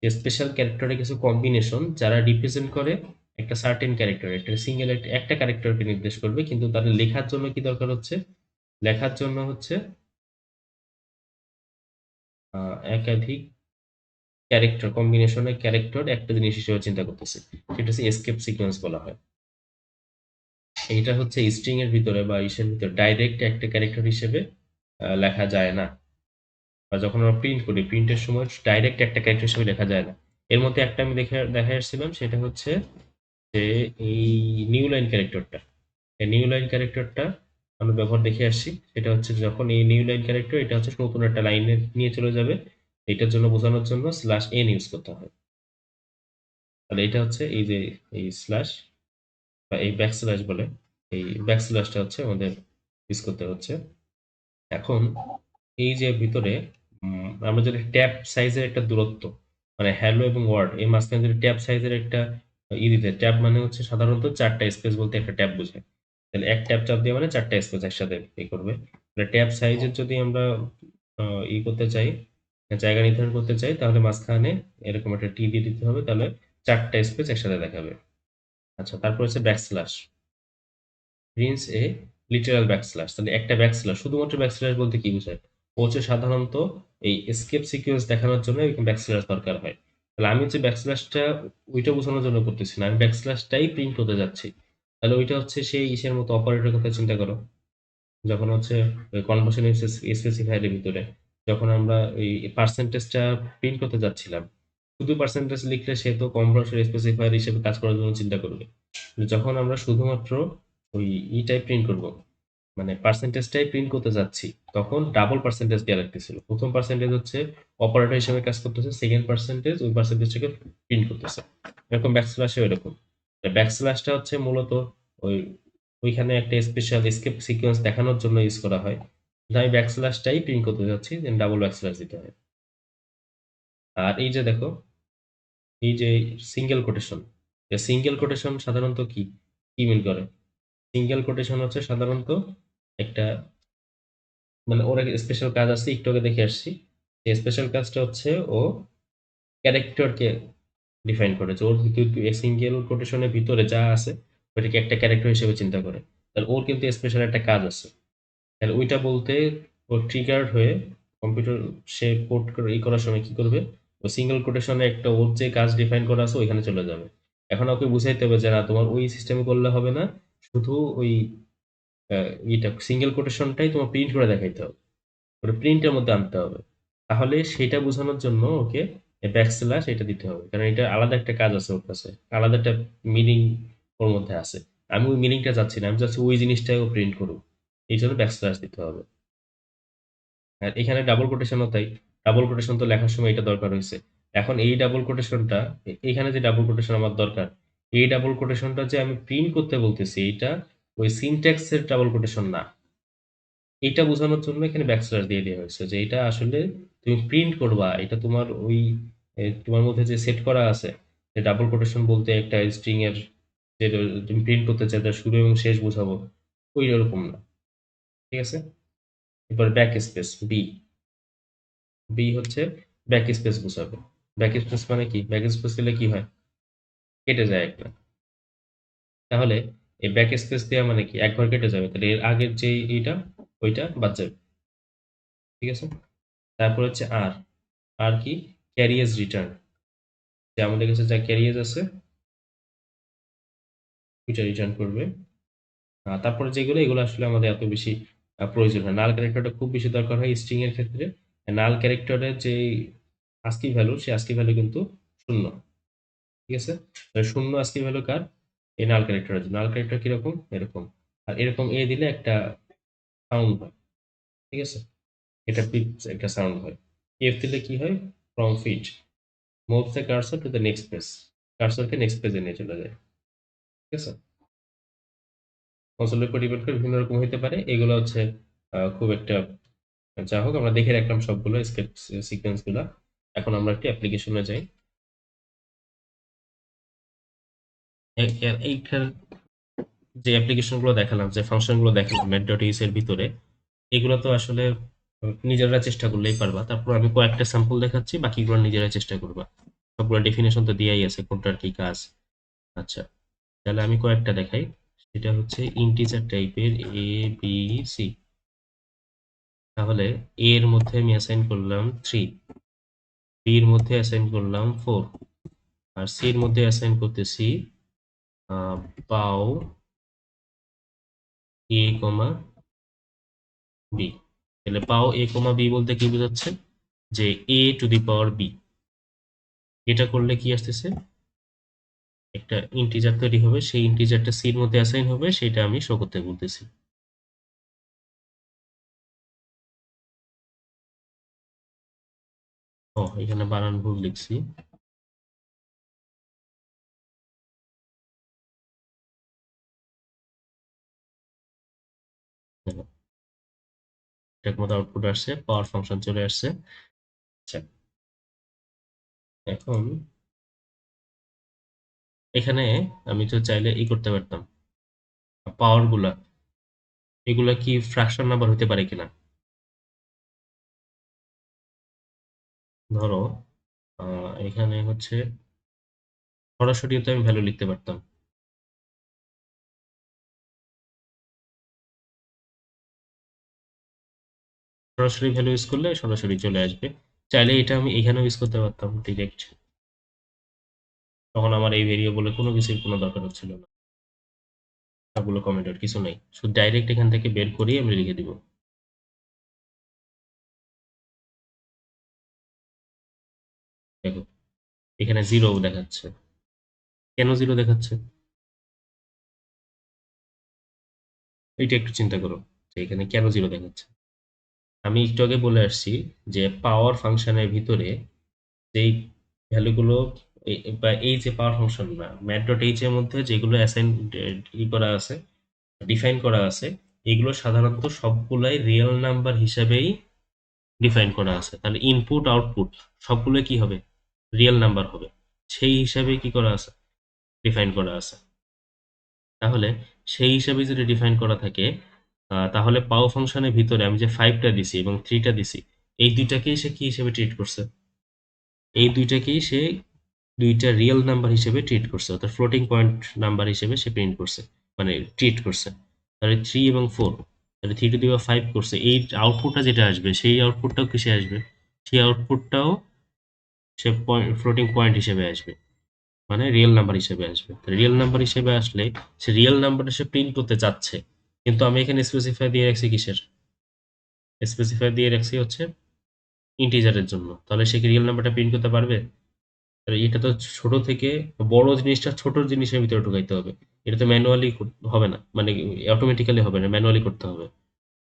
স্পেশাল ক্যারেক্টারের কিছু কম্বিনেশন যারা রিপ্রেজেন্ট করে একটা সার্টেন ক্যারেক্টার, একটা সিঙ্গেল একটা ক্যারেক্টারকে নির্দেশ করবে, কিন্তু তাদের লেখার জন্য কি দরকার হচ্ছে? লেখার জন্য হচ্ছে একাধিক ক্যারেক্টার কম্বিনেশনের ক্যারেক্টার একটা জিনিস হিসেবে চিন্তা করতেছে, সেটা হচ্ছে এসকেপ সিকোয়েন্স বলা হয়। এইটা হচ্ছে স্ট্রিং এর ভিতরে বা ইসের ভিতরে ডাইরেক্ট একটা ক্যারেক্টার হিসেবে লেখা যায় না। বা যখন আমরা প্রিন্ট করি, প্রিন্টের সময় ডাইরেক্ট একটা ক্যারেক্টার হিসেবে লেখা যায় না। এর মধ্যে একটা আমি দেখে আসছিলাম, সেটা হচ্ছে যে এই নিউ লাইন ক্যারেক্টারটা। এই নিউ লাইন ক্যারেক্টারটা আমরা ব্যবহার দেখে আসছি। সেটা হচ্ছে যখন এই নিউ লাইন ক্যারেক্টার এটা হচ্ছে নতুন একটা লাইনে নিয়ে চলে যাবে, এটার জন্য বোঝানোর জন্য স্ল্যাশ এন ইউজ করতে হয়। তাহলে এটা হচ্ছে এই যে এই স্ল্যাশ বা এই ব্যাক স্ল্যাশ বলে, এই ব্যাক স্ল্যাশটা হচ্ছে আমাদের ইউজ করতে হচ্ছে। এখন এই যে ভিতরে আমরা যদি ট্যাব সাইজের একটা দূরত্ব, মানে হ্যালো এবং ওয়ার্ড এই মাঝখানে যদি ট্যাব সাইজের একটা দিতে, ট্যাব মানে হচ্ছে সাধারণত 4টা স্পেস বলতে একটা ট্যাব বোঝায়। তাহলে এক ট্যাব চাপ দিয়ে মানে 4টা স্পেস একসাথে করবে। তাহলে ট্যাব সাইজের যদি আমরা করতে চাই, জায়গা নির্ধারণ করতে চাই, তাহলে মাঝখানে এরকম একটা টি দিয়ে দিতে হবে, তাহলে 4টা স্পেস একসাথে দেখাবে। আচ্ছা, তারপর হচ্ছে ব্যাকস্ল্যাশ। প্রিন্স এ লিটারাল ব্যাকস্ল্যাশ। তাহলে একটা ব্যাকস্ল্যাশ, শুধুমাত্র ব্যাকস্ল্যাশ বলতে কি বোঝায়? ও হচ্ছে সাধারণত এই এসকেপ সিকোয়েন্স দেখানোর জন্য এরকম ব্যাকস্ল্যাশ দরকার হয়। তাহলে আমি হচ্ছে ব্যাকস্ল্যাশটা ওইটা বোঝানোর জন্য করতেছি না, আমি ব্যাকস্ল্যাশটাই প্রিন্ট হতে যাচ্ছি। তাহলে ওইটা হচ্ছে সেই ইসের মতো অপারেটর কথা চিন্তা করো, যখন হচ্ছে কনভার্সন স্পেসিফায়ারের ভিতরে যখন আমরা ওই পার্সেন্টেজটা প্রিন্ট করতে যাচ্ছিলাম, শুধু পার্সেন্টেজ লিখলে সে তো কম্প্রেসর স্পেসিফায়ার হিসেবে কাজ করার জন্য চিন্তা করবে। কিন্তু যখন আমরা শুধুমাত্র ওই ইটাই প্রিন্ট করব, মানে পার্সেন্টেজটাই প্রিন্ট করতে যাচ্ছি, তখন ডাবল পার্সেন্টেজ দেওয়া লাগতেছিল। প্রথম পার্সেন্টেজ হচ্ছে অপারেটর হিসেবে কাজ করতেছে, সেকেন্ড পার্সেন্টেজ ওই পার্সেন্টেজটাকে প্রিন্ট করতেছে। এরকম ব্যাকস্ল্যাশও এরকম। ব্যাকস্ল্যাশটা হচ্ছে মূলত ওই ওইখানে একটা স্পেশাল এসকেপ সিকোয়েন্স দেখানোর জন্য ইউজ করা হয়। কিন্তু আমি ব্যাকস্ল্যাশটাই প্রিন্ট করতে যাচ্ছি, দেন ডাবল ব্যাকস্ল্যাশ দিতে হয়। আর এই যে দেখো, এই যে সিঙ্গেল কোটেশন, সিঙ্গেল কোটেশন সাধারণত কি কি মিন করে? সিঙ্গেল কোটেশন হচ্ছে সাধারণত একটা, মানে ওর একটা স্পেশাল কাজ আছে, একটু আগে দেখে আসছি। এই স্পেশাল কাজটা হচ্ছে ও ক্যারেক্টারকে ডিফাইন করে, যে ওর সিঙ্গেল কোটেশনের ভিতরে যা আছে ওটাকে একটা ক্যারেক্টার হিসেবে চিন্তা করে। তাহলে ওর কিন্তু স্পেশাল একটা কাজ আছে। তাহলে ওইটা বলতে ও ট্রিগার্ড হয়ে কম্পিউটার, সে কোড করে এই করার সময় কি করবে, ও সিঙ্গেল কোটেশনে একটা ওর যে কাজ ডিফাইন করা আছে ওইখানে চলে যাবে। এখন ওকে বুঝাইতে হবে যে না, তোমার ওই সিস্টেমে করলে হবে না, শুধু ওই এটা সিঙ্গেল কোটেশনটাই তোমার প্রিন্ট করে দেখাইতে হবে, ওটা প্রিন্টের মধ্যে আনতে হবে। তাহলে সেটা বোঝানোর জন্য ওকে ব্যাকস্ল্যাশ এটা দিতে হবে, কারণ এটা আলাদা একটা কাজ আছে ওর কাছে, আলাদা একটা মিনিং ওর মধ্যে আছে। আমি ওই মিনিংটা চাচ্ছি না, আমি চাচ্ছি ওই জিনিসটাই ও প্রিন্ট করুক, এই জন্য ব্যাকস্ল্যাশ দিতে হবে। আর এখানে ডাবল কোটেশনও তাই, ডাবল কোটেশন তো লেখার সময় এটা দরকার হয়েছে। এখন এই ডাবল কোটেশনটা, এখানে যে ডাবল কোটেশন আমার দরকার, এই ডাবল কোটেশনটা যে আমি প্রিন্ট করতে বলতেছি, এটা ওই সিনট্যাক্সের ডাবল কোটেশন না। এইটা বোঝানোর জন্য এখানে ব্যাকস্ল্যাশ দিয়ে দেওয়া হয়েছে, যে এটা আসলে তুমি প্রিন্ট করবা, এটা তোমার ওই তোমার মধ্যে যে সেট করা আছে, যে ডাবল কোটেশন বলতে একটা স্ট্রিং এর যে তুমি প্রিন্ট করতে চাই তার শুরু এবং শেষ বোঝাবো, ওই রকম না। ঠিক আছে। এবার ব্যাক স্পেস বি, বি হচ্ছে ব্যাক স্পেস বোঝাবে। ব্যাক স্পেস মানে কি? ব্যাক স্পেস দিলে কি হয়? কেটে যায় একটা। তাহলে এই ব্যাক স্পেস দেওয়া মানে কি? এক ঘর কেটে যাবে, তাহলে এর আগের যে এইটা ওইটা বাদ যাবে। ঠিক আছে। তারপর হচ্ছে আর, আর কি? ক্যারিয়ার্স রিটার্ন, যে আমাদের কাছে যা ক্যারিয়ার্স আছে ওইটা রিটার্ন করবে। তারপরে যেগুলো, এগুলো আসলে আমাদের এত বেশি প্রয়োজন হয়। নাল ক্যারেক্টারটা খুব বেশি দরকার হয় স্ট্রিং এর ক্ষেত্রে। নাল ক্যারেক্টারের যে আস্কি ভ্যালু, সে আস্কি ভ্যালু কিন্তু শূন্য। ঠিক আছে। তাহলে শূন্য আস্কি ভ্যালু কার? এই নাল ক্যারেক্টারের জন্য। নাল ক্যারেক্টার কিরকম? এরকম। আর এরকম এ দিলে একটা সাউন্ড হয়। ঠিক আছে। এটা পিপ একটা সাউন্ড হয়। এফ দিলে কি হয়? Form feed move the cursor to the next page, কার্সরকে নেক্সট পেজে নিয়ে চলে যায়। ঠিক আছে। কনসোলের উপর ডিপেন্ড করে বিভিন্ন রকম হইতে পারে, এগুলো হচ্ছে খুব একটা, যা হোক আমরা দেখে রাখলাম সবগুলো স্কেপ সিকোয়েন্স গুলা। এখন আমরা একটি অ্যাপ্লিকেশনে যাই। এইখানে যে অ্যাপ্লিকেশন গুলো দেখালাম, যে ফাংশন গুলো দেখালাম ম্যাট ডট ইউএস এর ভিতরে, এগুলো তো আসলে নিজেরা চেষ্টা করলেই পারবা। তারপর আমি কয়েকটা স্যাম্পল দেখাচ্ছি, বাকিগুলো নিজেরা চেষ্টা করবা। সবগুলো ডেফিনেশন তো দিয়াই আছে কোনটার কি কাজ। আচ্ছা, তাহলে আমি কয়েকটা দেখাই। সেটা হচ্ছে ইন্টিজার টাইপের এ বি সি। তাহলে এ এর মধ্যে আমি অ্যাসাইন করলাম 3, বি এর মধ্যে অ্যাসাইন করলাম 4, আর সি এর মধ্যে অ্যাসাইন করতেছি পাও এ কমা বি। তাহলে পাও এ কমা বি বলতে কি বোঝাচ্ছে? যে এ টু দি পাওয়ার বি। এটা করলে কি আসতেছে? একটা ইন্টিজার তৈরি হবে, সেই ইন্টিজারটা সি এর মধ্যে অ্যাসাইন হবে, সেটা আমি শো করতে বলতেছি। ও, এখানে বানান ভুল লিখছি। দেখো, এটার মতো আউটপুট আসছে, পাওয়ার ফাংশন চলে আসছে। আচ্ছা, এখন এখানে আমি তো চাইলে ই করতে পারতাম, পাওয়ার গুলা, এগুলা কি ফ্র্যাকশন নাম্বার হতে পারে কিনা। ধরো এখানে হচ্ছে সরাসরি তো আমি ভ্যালু লিখতে পারতাম, সরাসরি ভ্যালু ইউজ করলে সরাসরি চলে আসবে। চাইলে এটা আমি এখানেও ইউজ করতে পারতাম ডিরেক্ট, তখন আমার এই ভেরিয়েবলে কোনো কিছুর কোনো দরকার হচ্ছিল না, সবগুলো কমেন্টের কিছু নেই, শুধু ডাইরেক্ট এখান থেকে বের করেই আমি লিখে দিব। দেখো এখানে 0 দেখাচ্ছে। কেন 0 দেখাচ্ছে? এটা একটু চিন্তা করো যে এখানে কেন 0 দেখাচ্ছে। আমি একটু আগে বলে আসছি যে পাওয়ার ফাংশনের ভিতরে যেই ভ্যালুগুলো বা এই যে পাওয়ার ফাংশন না ম্যাথ ডট এইচ এর মধ্যে যেগুলো অ্যাসাইন করা আছে, ডিফাইন করা আছে, এগুলো সাধারণত সবগুলাই রিয়েল নাম্বার হিসাবেই ডিফাইন করা আছে। তাহলে ইনপুট আউটপুট সবগুলো কি হবে? রিয়েল নাম্বার হবে। সেই হিসাবে কি করা আছে? ডিফাইন করা আছে। তাহলে সেই হিসাবে যদি ডিফাইন করা থাকে, তাহলে পাও ফাংশনের ভিতরে আমি যে 5টা দিছি এবং 3টা দিছি, এই দুইটাকেই সে কি হিসেবে ট্রিট করছে? এই দুইটাকেই সে দুইটা রিয়েল নাম্বার হিসেবে ট্রিট করছে, অর্থাৎ ফ্লোটিং পয়েন্ট নাম্বার হিসেবে সে প্রিন্ট করছে, মানে ট্রিট করছে। তাহলে 3 এবং 4, তাহলে 3 টু দি পাওয়ার 5 করছে। এই আউটপুটটা যেটা আসবে সেই আউটপুটটাও কিসে আসবে? সেই আউটপুটটাও সে ফ্লোটিং পয়েন্ট হিসেবে আসবে, মানে রিয়েল নাম্বার হিসেবে আসবে। রিয়েল নাম্বার হিসেবে আসলে সে রিয়েল নাম্বারটা সে প্রিন্ট করতে চাচ্ছে, কিন্তু আমি এখানে স্পেসিফাই দিয়ে রাখছি কিসের? স্পেসিফাই দিয়ে রাখছি হচ্ছে ইন্টিজারের জন্য। তাহলে সে কি রিয়েল নাম্বারটা প্রিন্ট করতে পারবে? তাহলে এটা তো ছোট থেকে বড় জিনিসটা ছোট জিনিসের ভিতরে ঢুকাইতে হবে। এটা তো ম্যানুয়ালি হবে না, মানে অটোমেটিক্যালি হবে না, ম্যানুয়ালি করতে হবে।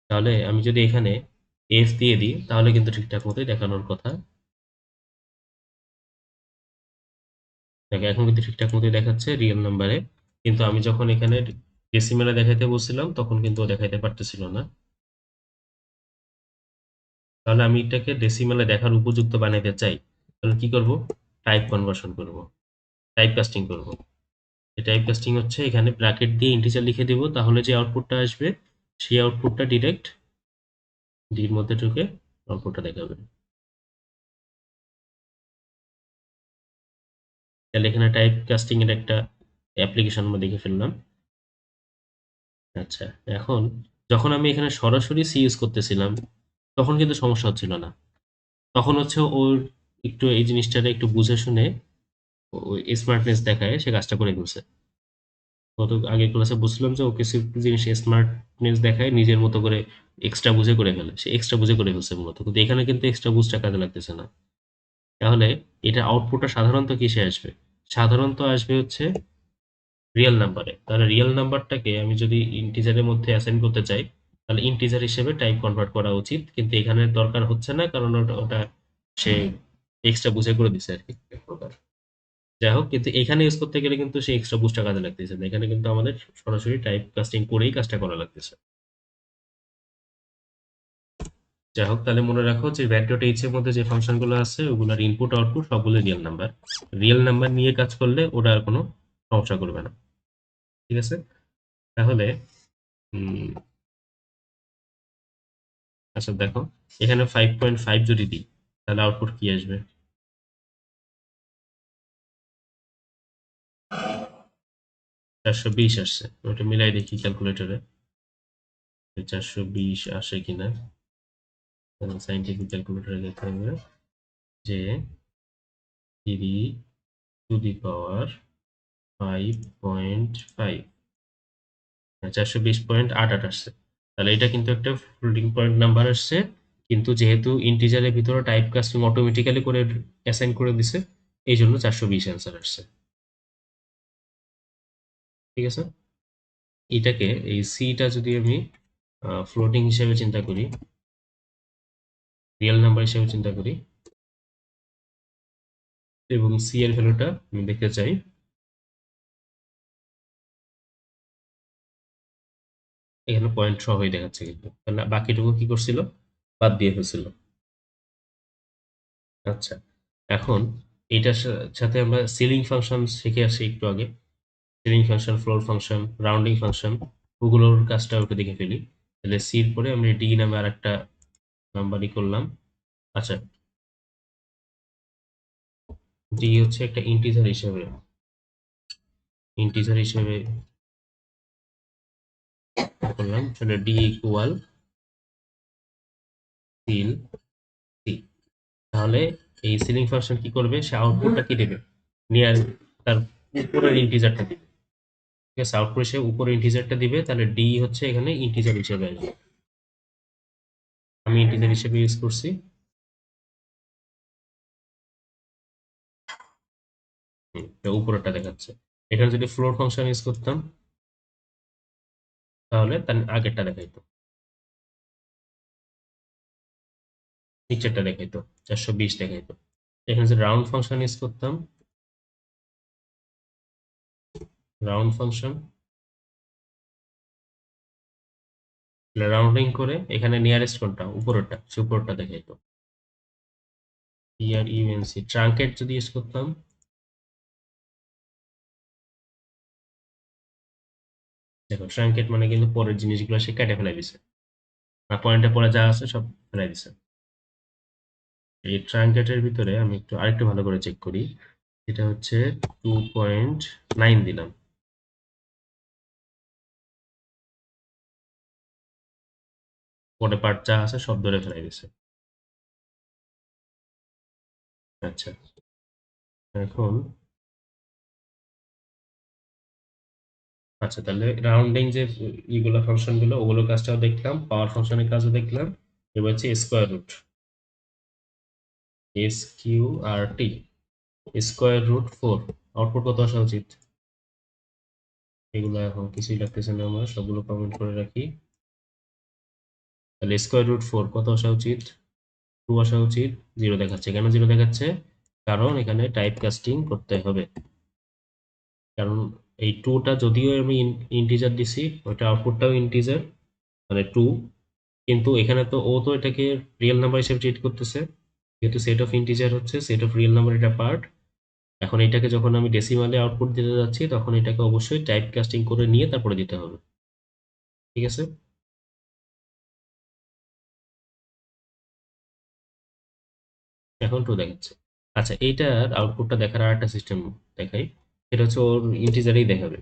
তাহলে আমি যদি এখানে এস দিয়ে দিই তাহলে কিন্তু ঠিকঠাক মতোই দেখানোর কথা। দেখো এখন কিন্তু ঠিকঠাক মতোই দেখাচ্ছে রিয়েল নাম্বারে, কিন্তু আমি যখন এখানে ডেসিমেলে দেখাইতে বলছিলাম তখন কিন্তু ও দেখাইতে পারতেছিল না। তাহলে আমি এটাকে ডেসিমেলে দেখার উপযুক্ত বানাইতে চাই, তাহলে কি করব? টাইপ কনভার্সন করব, টাইপ কাস্টিং করব। টাইপ কাস্টিং হচ্ছে এখানে ব্র্যাকেট দিয়ে ইন্টিজার লিখে দিব, তাহলে যে আউটপুটটা আসবে সেই আউটপুটটা ডিরেক্ট ডির মধ্যে ঢুকে আউটপুটটা দেখাবে। তাহলে এখানে টাইপ কাস্টিং এর একটা অ্যাপ্লিকেশন আমরা দেখে ফেললাম। আচ্ছা, এখন যখন আমি এখানে সরাসরি সি ইউজ করতেছিলাম তখন কিন্তু সমস্যা হচ্ছিল না। তখন হচ্ছে ওর একটু এই জিনিসটারে একটু বুঝে শুনে ওই স্মার্টনেস দেখায় সে কাজটা করে ফেলছে। গত আগের ক্লাসে বুঝলাম যে ও কিছু জিনিস স্মার্টনেস দেখায় নিজের মতো করে এক্সট্রা বুঝে করে ফেলে, সে এক্সট্রা বুঝে করে ফেলছে মূলত, কিন্তু এখানে কিন্তু এক্সট্রা বুঝটা কাজে লাগতেছে না। তাহলে এটা আউটপুটটা সাধারণত কিসে আসবে? সাধারণত আসবে হচ্ছে রিয়েল নাম্বারে। তাহলে রিয়েল নাম্বারটাকে আমি যদি ইন্টিজারের মধ্যে অ্যাসাইন করতে চাই তাহলে ইন্টিজার হিসেবে টাইপ কনভার্ট করা উচিত, কিন্তু এখানে দরকার হচ্ছে না কারণ ওটা ওটা সে এক্সট্রা বুঝে করে দিছে আর কি এক প্রকার। যাই হোক, কিন্তু এখানে ইউজ করতে গেলে কিন্তু সেই এক্সট্রা বুস্টটা কাজে লাগতেছে না, এখানে কিন্তু আমাদের সরাসরি টাইপ কাস্টিং করেই কাজটা করা লাগতেছে। যাই হোক, তাহলে মনে রাখো যে ভ্যাট ডট এইচ এর মধ্যে যে ফাংশন গুলো আছে ওগুলোর ইনপুট আউটপুট সবগুলো রিয়েল নাম্বার। রিয়েল নাম্বার নিয়ে কাজ করলে ওটা আর কোনো সমস্যা করবে না। ঠিক আছে? তাহলে উম, আচ্ছা দেখো, এখানে 5.5 যদি দিই তাহলে আউটপুট কি আসবে? 420 আসছে। ওটা মিলাই দেখি ক্যালকুলেটরে 420 আসে কিনা। সাইন্টিফিক ক্যালকুলেটরে দেখতে হবে যে 3 টু দি পাওয়ার 5.5, 420.88 আসছে। তাহলে এটা কিন্তু একটা ফ্লোটিং পয়েন্ট নাম্বার আসছে, কিন্তু যেহেতু ইন্টিজারের ভিতরে টাইপ কাস্টিং অটোমেটিক্যালি করে অ্যাসাইন করে দিছে এই জন্য 420 অ্যান্সার আসছে। ঠিক আছে? এটাকে এই সিটা যদি আমি ফ্লোটিং হিসেবে চিন্তা করি, রিয়েল নাম্বার হিসেবে চিন্তা করি এবং সি এর ভ্যালুটা আমি দেখতে চাই, এখানে পয়েন্ট সহই দেখাচ্ছে, কিন্তু তাহলে বাকিটুকু কি করছিল? বাদ দিয়ে ফেলছিল। আচ্ছা, এখন এটার সাথে আমরা সিলিং ফাংশন শিখে আসি একটু আগে। Ceiling function, floor function, rounding function, ওগুলোর কাজটা একটু দেখে ফেলি। তাহলে সির পরে আমরা ডি নামে আর একটা নাম্বারই করলাম। আচ্ছা, ডি হচ্ছে একটা ইন্টিজার হিসেবে করলাম। তাহলে ডি ইকুয়াল সিল সি। তাহলে এই সিলিং ফাংশন কি করবে? সে আউটপুটটা কি দেবে? নিয়ার তার উপরের ইন্টিজারটা দিবে। ঠিক আছে, আউটপুট সে উপরের ইন্টিজারটা দিবে, তাহলে ডি হচ্ছে এখানে ইন্টিজার হিসেবে আসবে। আমি ইন্টিজার হিসেবে ইউজ করছি। উপরেরটা দেখাচ্ছে। এখানে যদি ফ্লোট ফাংশন ইউজ করতাম তাহলে তার আগেরটা দেখাইতো, নিচেরটা দেখাইতো, 420 দেখাইতো। এখানে যদি রাউন্ড ফাংশন ইউজ করতাম, রাউন্ড ফাংশন রাউন্ডিং করে এখানে নিয়ারেস্ট কোনটা, উপরেরটা, সে উপরেরটা দেখাইতো। TRUNC ট্রাঙ্কেট যদি ইউজ করতাম, দেখো ট্রাঙ্কেট মানে কিন্তু পরের জিনিসগুলো সে কেটে ফেলাই দিছে, আর পয়েন্টে পরে যা আছে সব ফেলাই দিছে। এই ট্রাঙ্কেটের ভিতরে আমি একটু আরেকটু ভালো করে চেক করি। এটা হচ্ছে 2.9 দিলাম, পরে পার্ট যা আছে সব ধরে ফেলাই দিছে। আচ্ছা, এখন আচ্ছা তাহলে রাউন্ডিং যে ইগুলো ফাংশন গুলো, ওগুলো কাজটাও দেখলাম, পাওয়ার ফাংশনের কাজও দেখলাম। এবার হচ্ছে square root, SQRT, square root 4, output কত আসা উচিত? এগুলো এখন কিছুই লাগতেছে না, আমার সবগুলো কমেন্ট করে রাখি। তাহলে স্কোয়ার রুট 4 কত আসা উচিত? 2 আসা উচিত। 0 দেখাচ্ছে, কেন 0 দেখাচ্ছে? কারণ এখানে টাইপ কাস্টিং করতে হবে। কারণ এই 2টা যদিও আমি ইন্টিজার দিছি, ওইটা আউটপুটটাও ইন্টিজার, মানে 2, কিন্তু এখানে তো ও তো এটাকে রিয়েল নাম্বার হিসেবে ট্রিট করতেছে, যেহেতু সেট অফ ইন্টিজার হচ্ছে, সেট অফ রিয়েল নাম্বার এটা পার্ট। এখন এটাকে যখন আমি ডেসিমালে আউটপুট দিতে যাচ্ছি, তখন এটাকে অবশ্যই টাইপ কাস্টিং করে নিয়ে তারপরে দিতে হবে। ঠিক আছে? এখন 2 দেখাচ্ছে। আচ্ছা, এইটার আউটপুটটা দেখার আর একটা সিস্টেম দেখাই। এটা হচ্ছে ওর ইন্টিজারেই দেখাবে।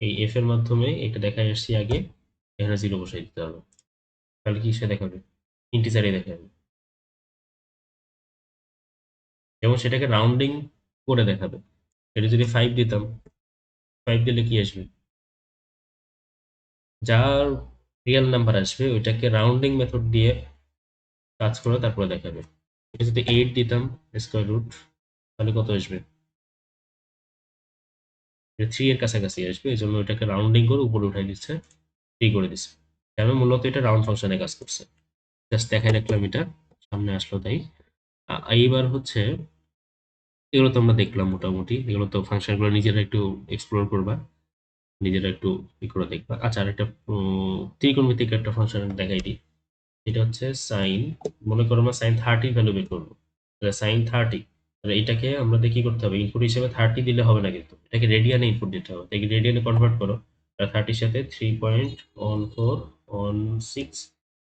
এই এফ এর মাধ্যমে এটা দেখায় আসছি আগে, এখানে 0 বসাই দিতে হবে। তাহলে কি সে দেখাবে? ইন্টিজারেই দেখাবে, এবং সেটাকে রাউন্ডিং করে দেখাবে। এটা যদি 5 দিতাম, 5 দিলে কি আসবে? যার রিয়েল নাম্বার আসবে ওইটাকে রাউন্ডিং মেথড দিয়ে কাজ করে তারপরে দেখাবে। এটা যদি 8 দিতাম স্কোয়ার রুট, তাহলে কত আসবে? 3 এর কাছাকাছি আসবে, এই জন্য এটাকে রাউন্ডিং করে উপরে উঠাই দিচ্ছে, 3 করে দিচ্ছে। কেন? মূলত এটা রাউন্ড ফাংশনে কাজ করছে। জাস্ট দেখাই রাখলাম, এটা সামনে আসলো তাই। এইবার হচ্ছে, এগুলো তো আমরা দেখলাম মোটামুটি, এগুলো তো ফাংশনগুলো নিজেরা একটু এক্সপ্লোর করবা, নিজেরা একটু ই করে দেখবা। আচ্ছা, আর একটা ত্রিকোণমিতিক একটা ফাংশন দেখাই দিই। এটা হচ্ছে সাইন, মনে করো আমরা সাইন 30 ভ্যালু বের করবো। সাইন 30, তাহলে এটাকে আমাদের কি করতে হবে? ইনপুট হিসেবে 30 দিলে হবে না, কিন্তু এটাকে রেডিয়ানে ইনপুট দিতে হবে। এটাকে রেডিয়ানে কনভার্ট করো। 30-র সাথে 3.1416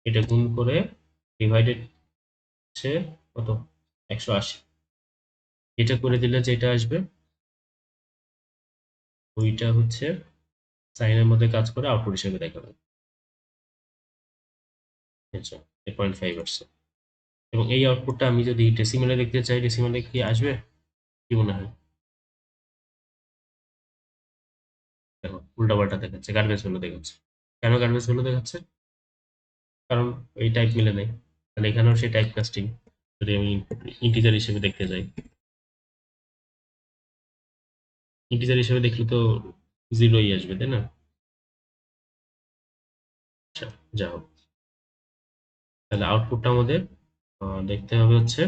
এটা গুণ করে ডিভাইডেড হচ্ছে কত? 180। এটা করে দিলে যেটা আসবে ওইটা হচ্ছে সাইনের মধ্যে কাজ করে আউটপুট হিসেবে দেখাবে। আচ্ছা, 8.5 আসছে। এবং এই আউটপুটটা আমি যদি ডেসিমেলে দেখতে চাই, ডেসিমেলে কি আসবে? কি মনে হয়? দেখো উল্টাপাল্টা দেখাচ্ছে, গার্বেজ ভ্যালু দেখাচ্ছে। কেন গার্বেজ ভ্যালু দেখাচ্ছে? কারণ এই টাইপ মিলে নেই। তাহলে এখানেও সেই টাইপ কাস্টিং, যদি আমি ইন্টিজার হিসেবে দেখতে যাই, ইন্টিজার হিসেবে দেখলে তো 0ই আসবে, তাই না? আচ্ছা, যা হোক, তাহলে আউটপুটটা আমাদের দেখতে হবে হচ্ছে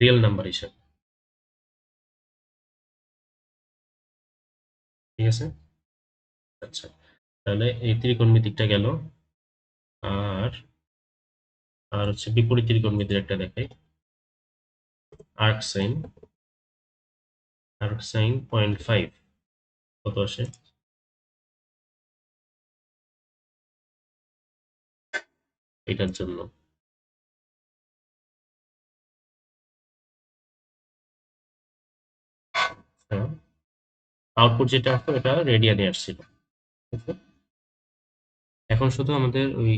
রিয়েল নাম্বার হিসেবে। ঠিক আছে? আচ্ছা, তাহলে এই ত্রিকোণমিতিকটা গেল। আর আর হচ্ছে বিপরীত ত্রিকোণমিতির একটা দেখাই। আর্ক সাইন, আর্ক সাইন 0.5 কত আসে? এটার জন্য আউটপুট যেটা আসতো এটা রেডিয়ানে আসছিল। ঠিক আছে? এখন শুধু আমাদের ওই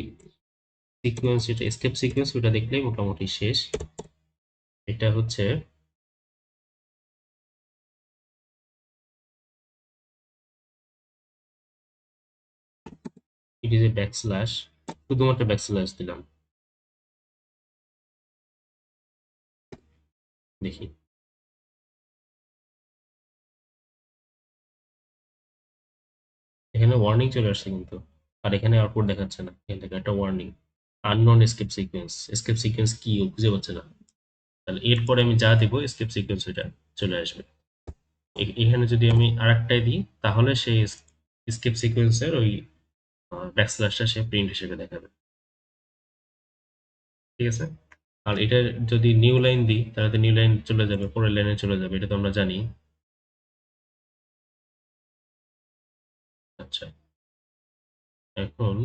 সিকোয়েন্স, যেটা এসকেপ সিকোয়েন্স, ওটা দেখলেই মোটামুটি শেষ। এটা হচ্ছে ইট ইজ এ ব্যাকস্ল্যাশ, শুধুমাত্র ব্যাকস্ল্যাশ দিলাম, দেখি এখানে ওয়ার্নিং চলে আসছে কিন্তু, আর এখানে আউটপুট দেখাচ্ছে না, এখানে দেখো একটা warning unknown escape sequence. Escape sequence কি ও খুঁজে পাচ্ছে না। তাহলে এরপরে আমি যা দিব স্কেপ সিকোয়েন্স ওইটা চলে আসবে। এখানে যদি আমি আরেকটাই দিই তাহলে সেই স্কেপ সিকোয়েন্সের ওই ব্যাকস্ল্যাশটা সে প্রিন্ট হিসেবে দেখাবে। ঠিক আছে। আর এটা যদি নিউ লাইন দিই তাহলে তো নিউ লাইন চলে যাবে, পরের লাইনে চলে যাবে, এটা তো আমরা জানি। আচ্ছা, এখন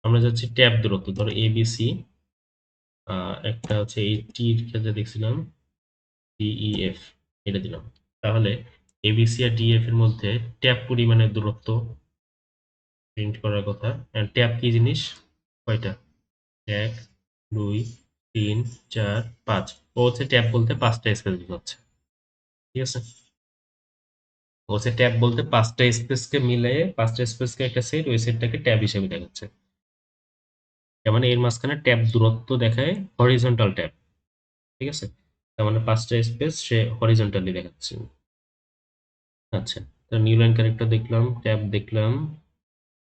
আমরা যাচ্ছি ট্যাব দূরত্ব, ধরো এবিসি, একটা হচ্ছে এই টির ক্ষেত্রে দেখছিলাম ডিইএফ, এটা দিলাম। তাহলে এবিসি আর ডিএফ এর মধ্যে ট্যাব পরিমাণের দূরত্ব প্রিন্ট করার কথা। ট্যাব কি জিনিস, কয়টা, ১, ২, ৩, ৪, ৫। ও হচ্ছে ট্যাব বলতে ৫টা স্পেস বোঝাচ্ছে। ঠিক আছে। ও হচ্ছে ট্যাব বলতে ৫টা স্পেসকে মিলিয়ে ৫টা স্পেসকে একটা সেট, ওই সেটটাকে ট্যাব হিসেবে দেখাচ্ছে। তার মানে এর মাঝখানে ট্যাব দূরত্ব দেখায় হরিজন্টাল ট্যাব। ঠিক আছে। তার মানে ৫টা স্পেস সে হরিজন্টালি দেখাচ্ছে। আচ্ছা, তো নিউ লাইন ক্যারেক্টার দেখলাম, ট্যাব দেখলাম,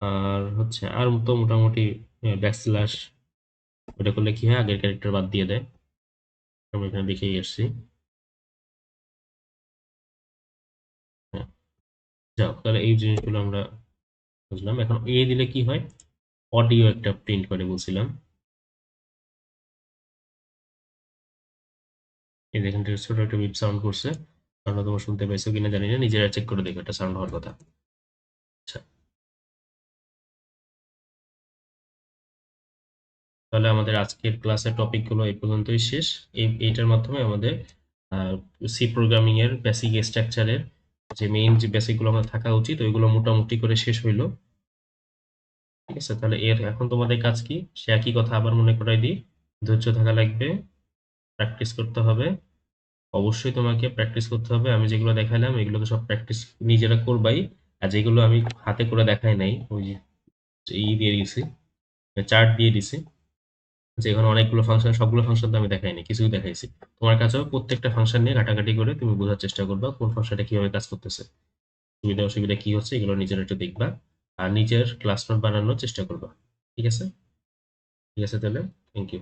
আর হচ্ছে আর তো মোটামুটি ব্যাকস্ল্যাশ, ওটা করলে কি হয় আগের ক্যারেক্টার বাদ দিয়ে দেয়, আমরা এখানে দেখেই আসছি। হ্যাঁ, যাও তাহলে এই জিনিসগুলো আমরা বুঝলাম। এখন এ দিলে কি হয়, অডিও একটা প্রিন্ট করে বলছিলাম। এই দেখেন ছোট একটা বিপ সাউন্ড করছে, আমরা তোমার শুনতে পাইছো কিনা জানি না, নিজেরা চেক করে দেখো, একটা সাউন্ড হওয়ার কথা। আচ্ছা, তাহলে আমাদের আজকের ক্লাসের টপিকগুলো এই পর্যন্তই শেষ। এইটার মাধ্যমে আমাদের সি প্রোগ্রামিং এর বেসিক স্ট্রাকচারের যে মেইন যে বেসিকগুলো আমাদের থাকা উচিত ওইগুলো মোটামুটি করে শেষ হইলো। ঠিক আছে, তাহলে এর এখন তোমাদের কাজ কি, সে একই কথা আবার মনে করাই দিই। ধৈর্য থাকা লাগবে, প্র্যাকটিস করতে হবে, অবশ্যই তোমাকে প্র্যাকটিস করতে হবে। আমি যেগুলো দেখালাম এগুলো তো সব প্র্যাকটিস নিজেরা করবাই। আর যেগুলো আমি হাতে করে দেখাই নাই, ওই যে দিয়ে দিয়েছি, চার্ট দিয়ে দিছি, যে এখানে অনেকগুলো ফাংশন, সবগুলো ফাংশন তো আমি দেখাইনি, কিছুই দেখাইছি। তোমার কাছেও প্রত্যেকটা ফাংশন নিয়ে ঘাটাঘাটি করে তুমি বোঝার চেষ্টা করবা কোন ফাংশনটা কিভাবে কাজ করতেছে, সুবিধা অসুবিধা কি হচ্ছে, এগুলো নিজের একটু দেখবা, আর নিজের ক্লাস নোট বানানোর চেষ্টা করবা। ঠিক আছে। ঠিক আছে তাহলে, থ্যাংক ইউ।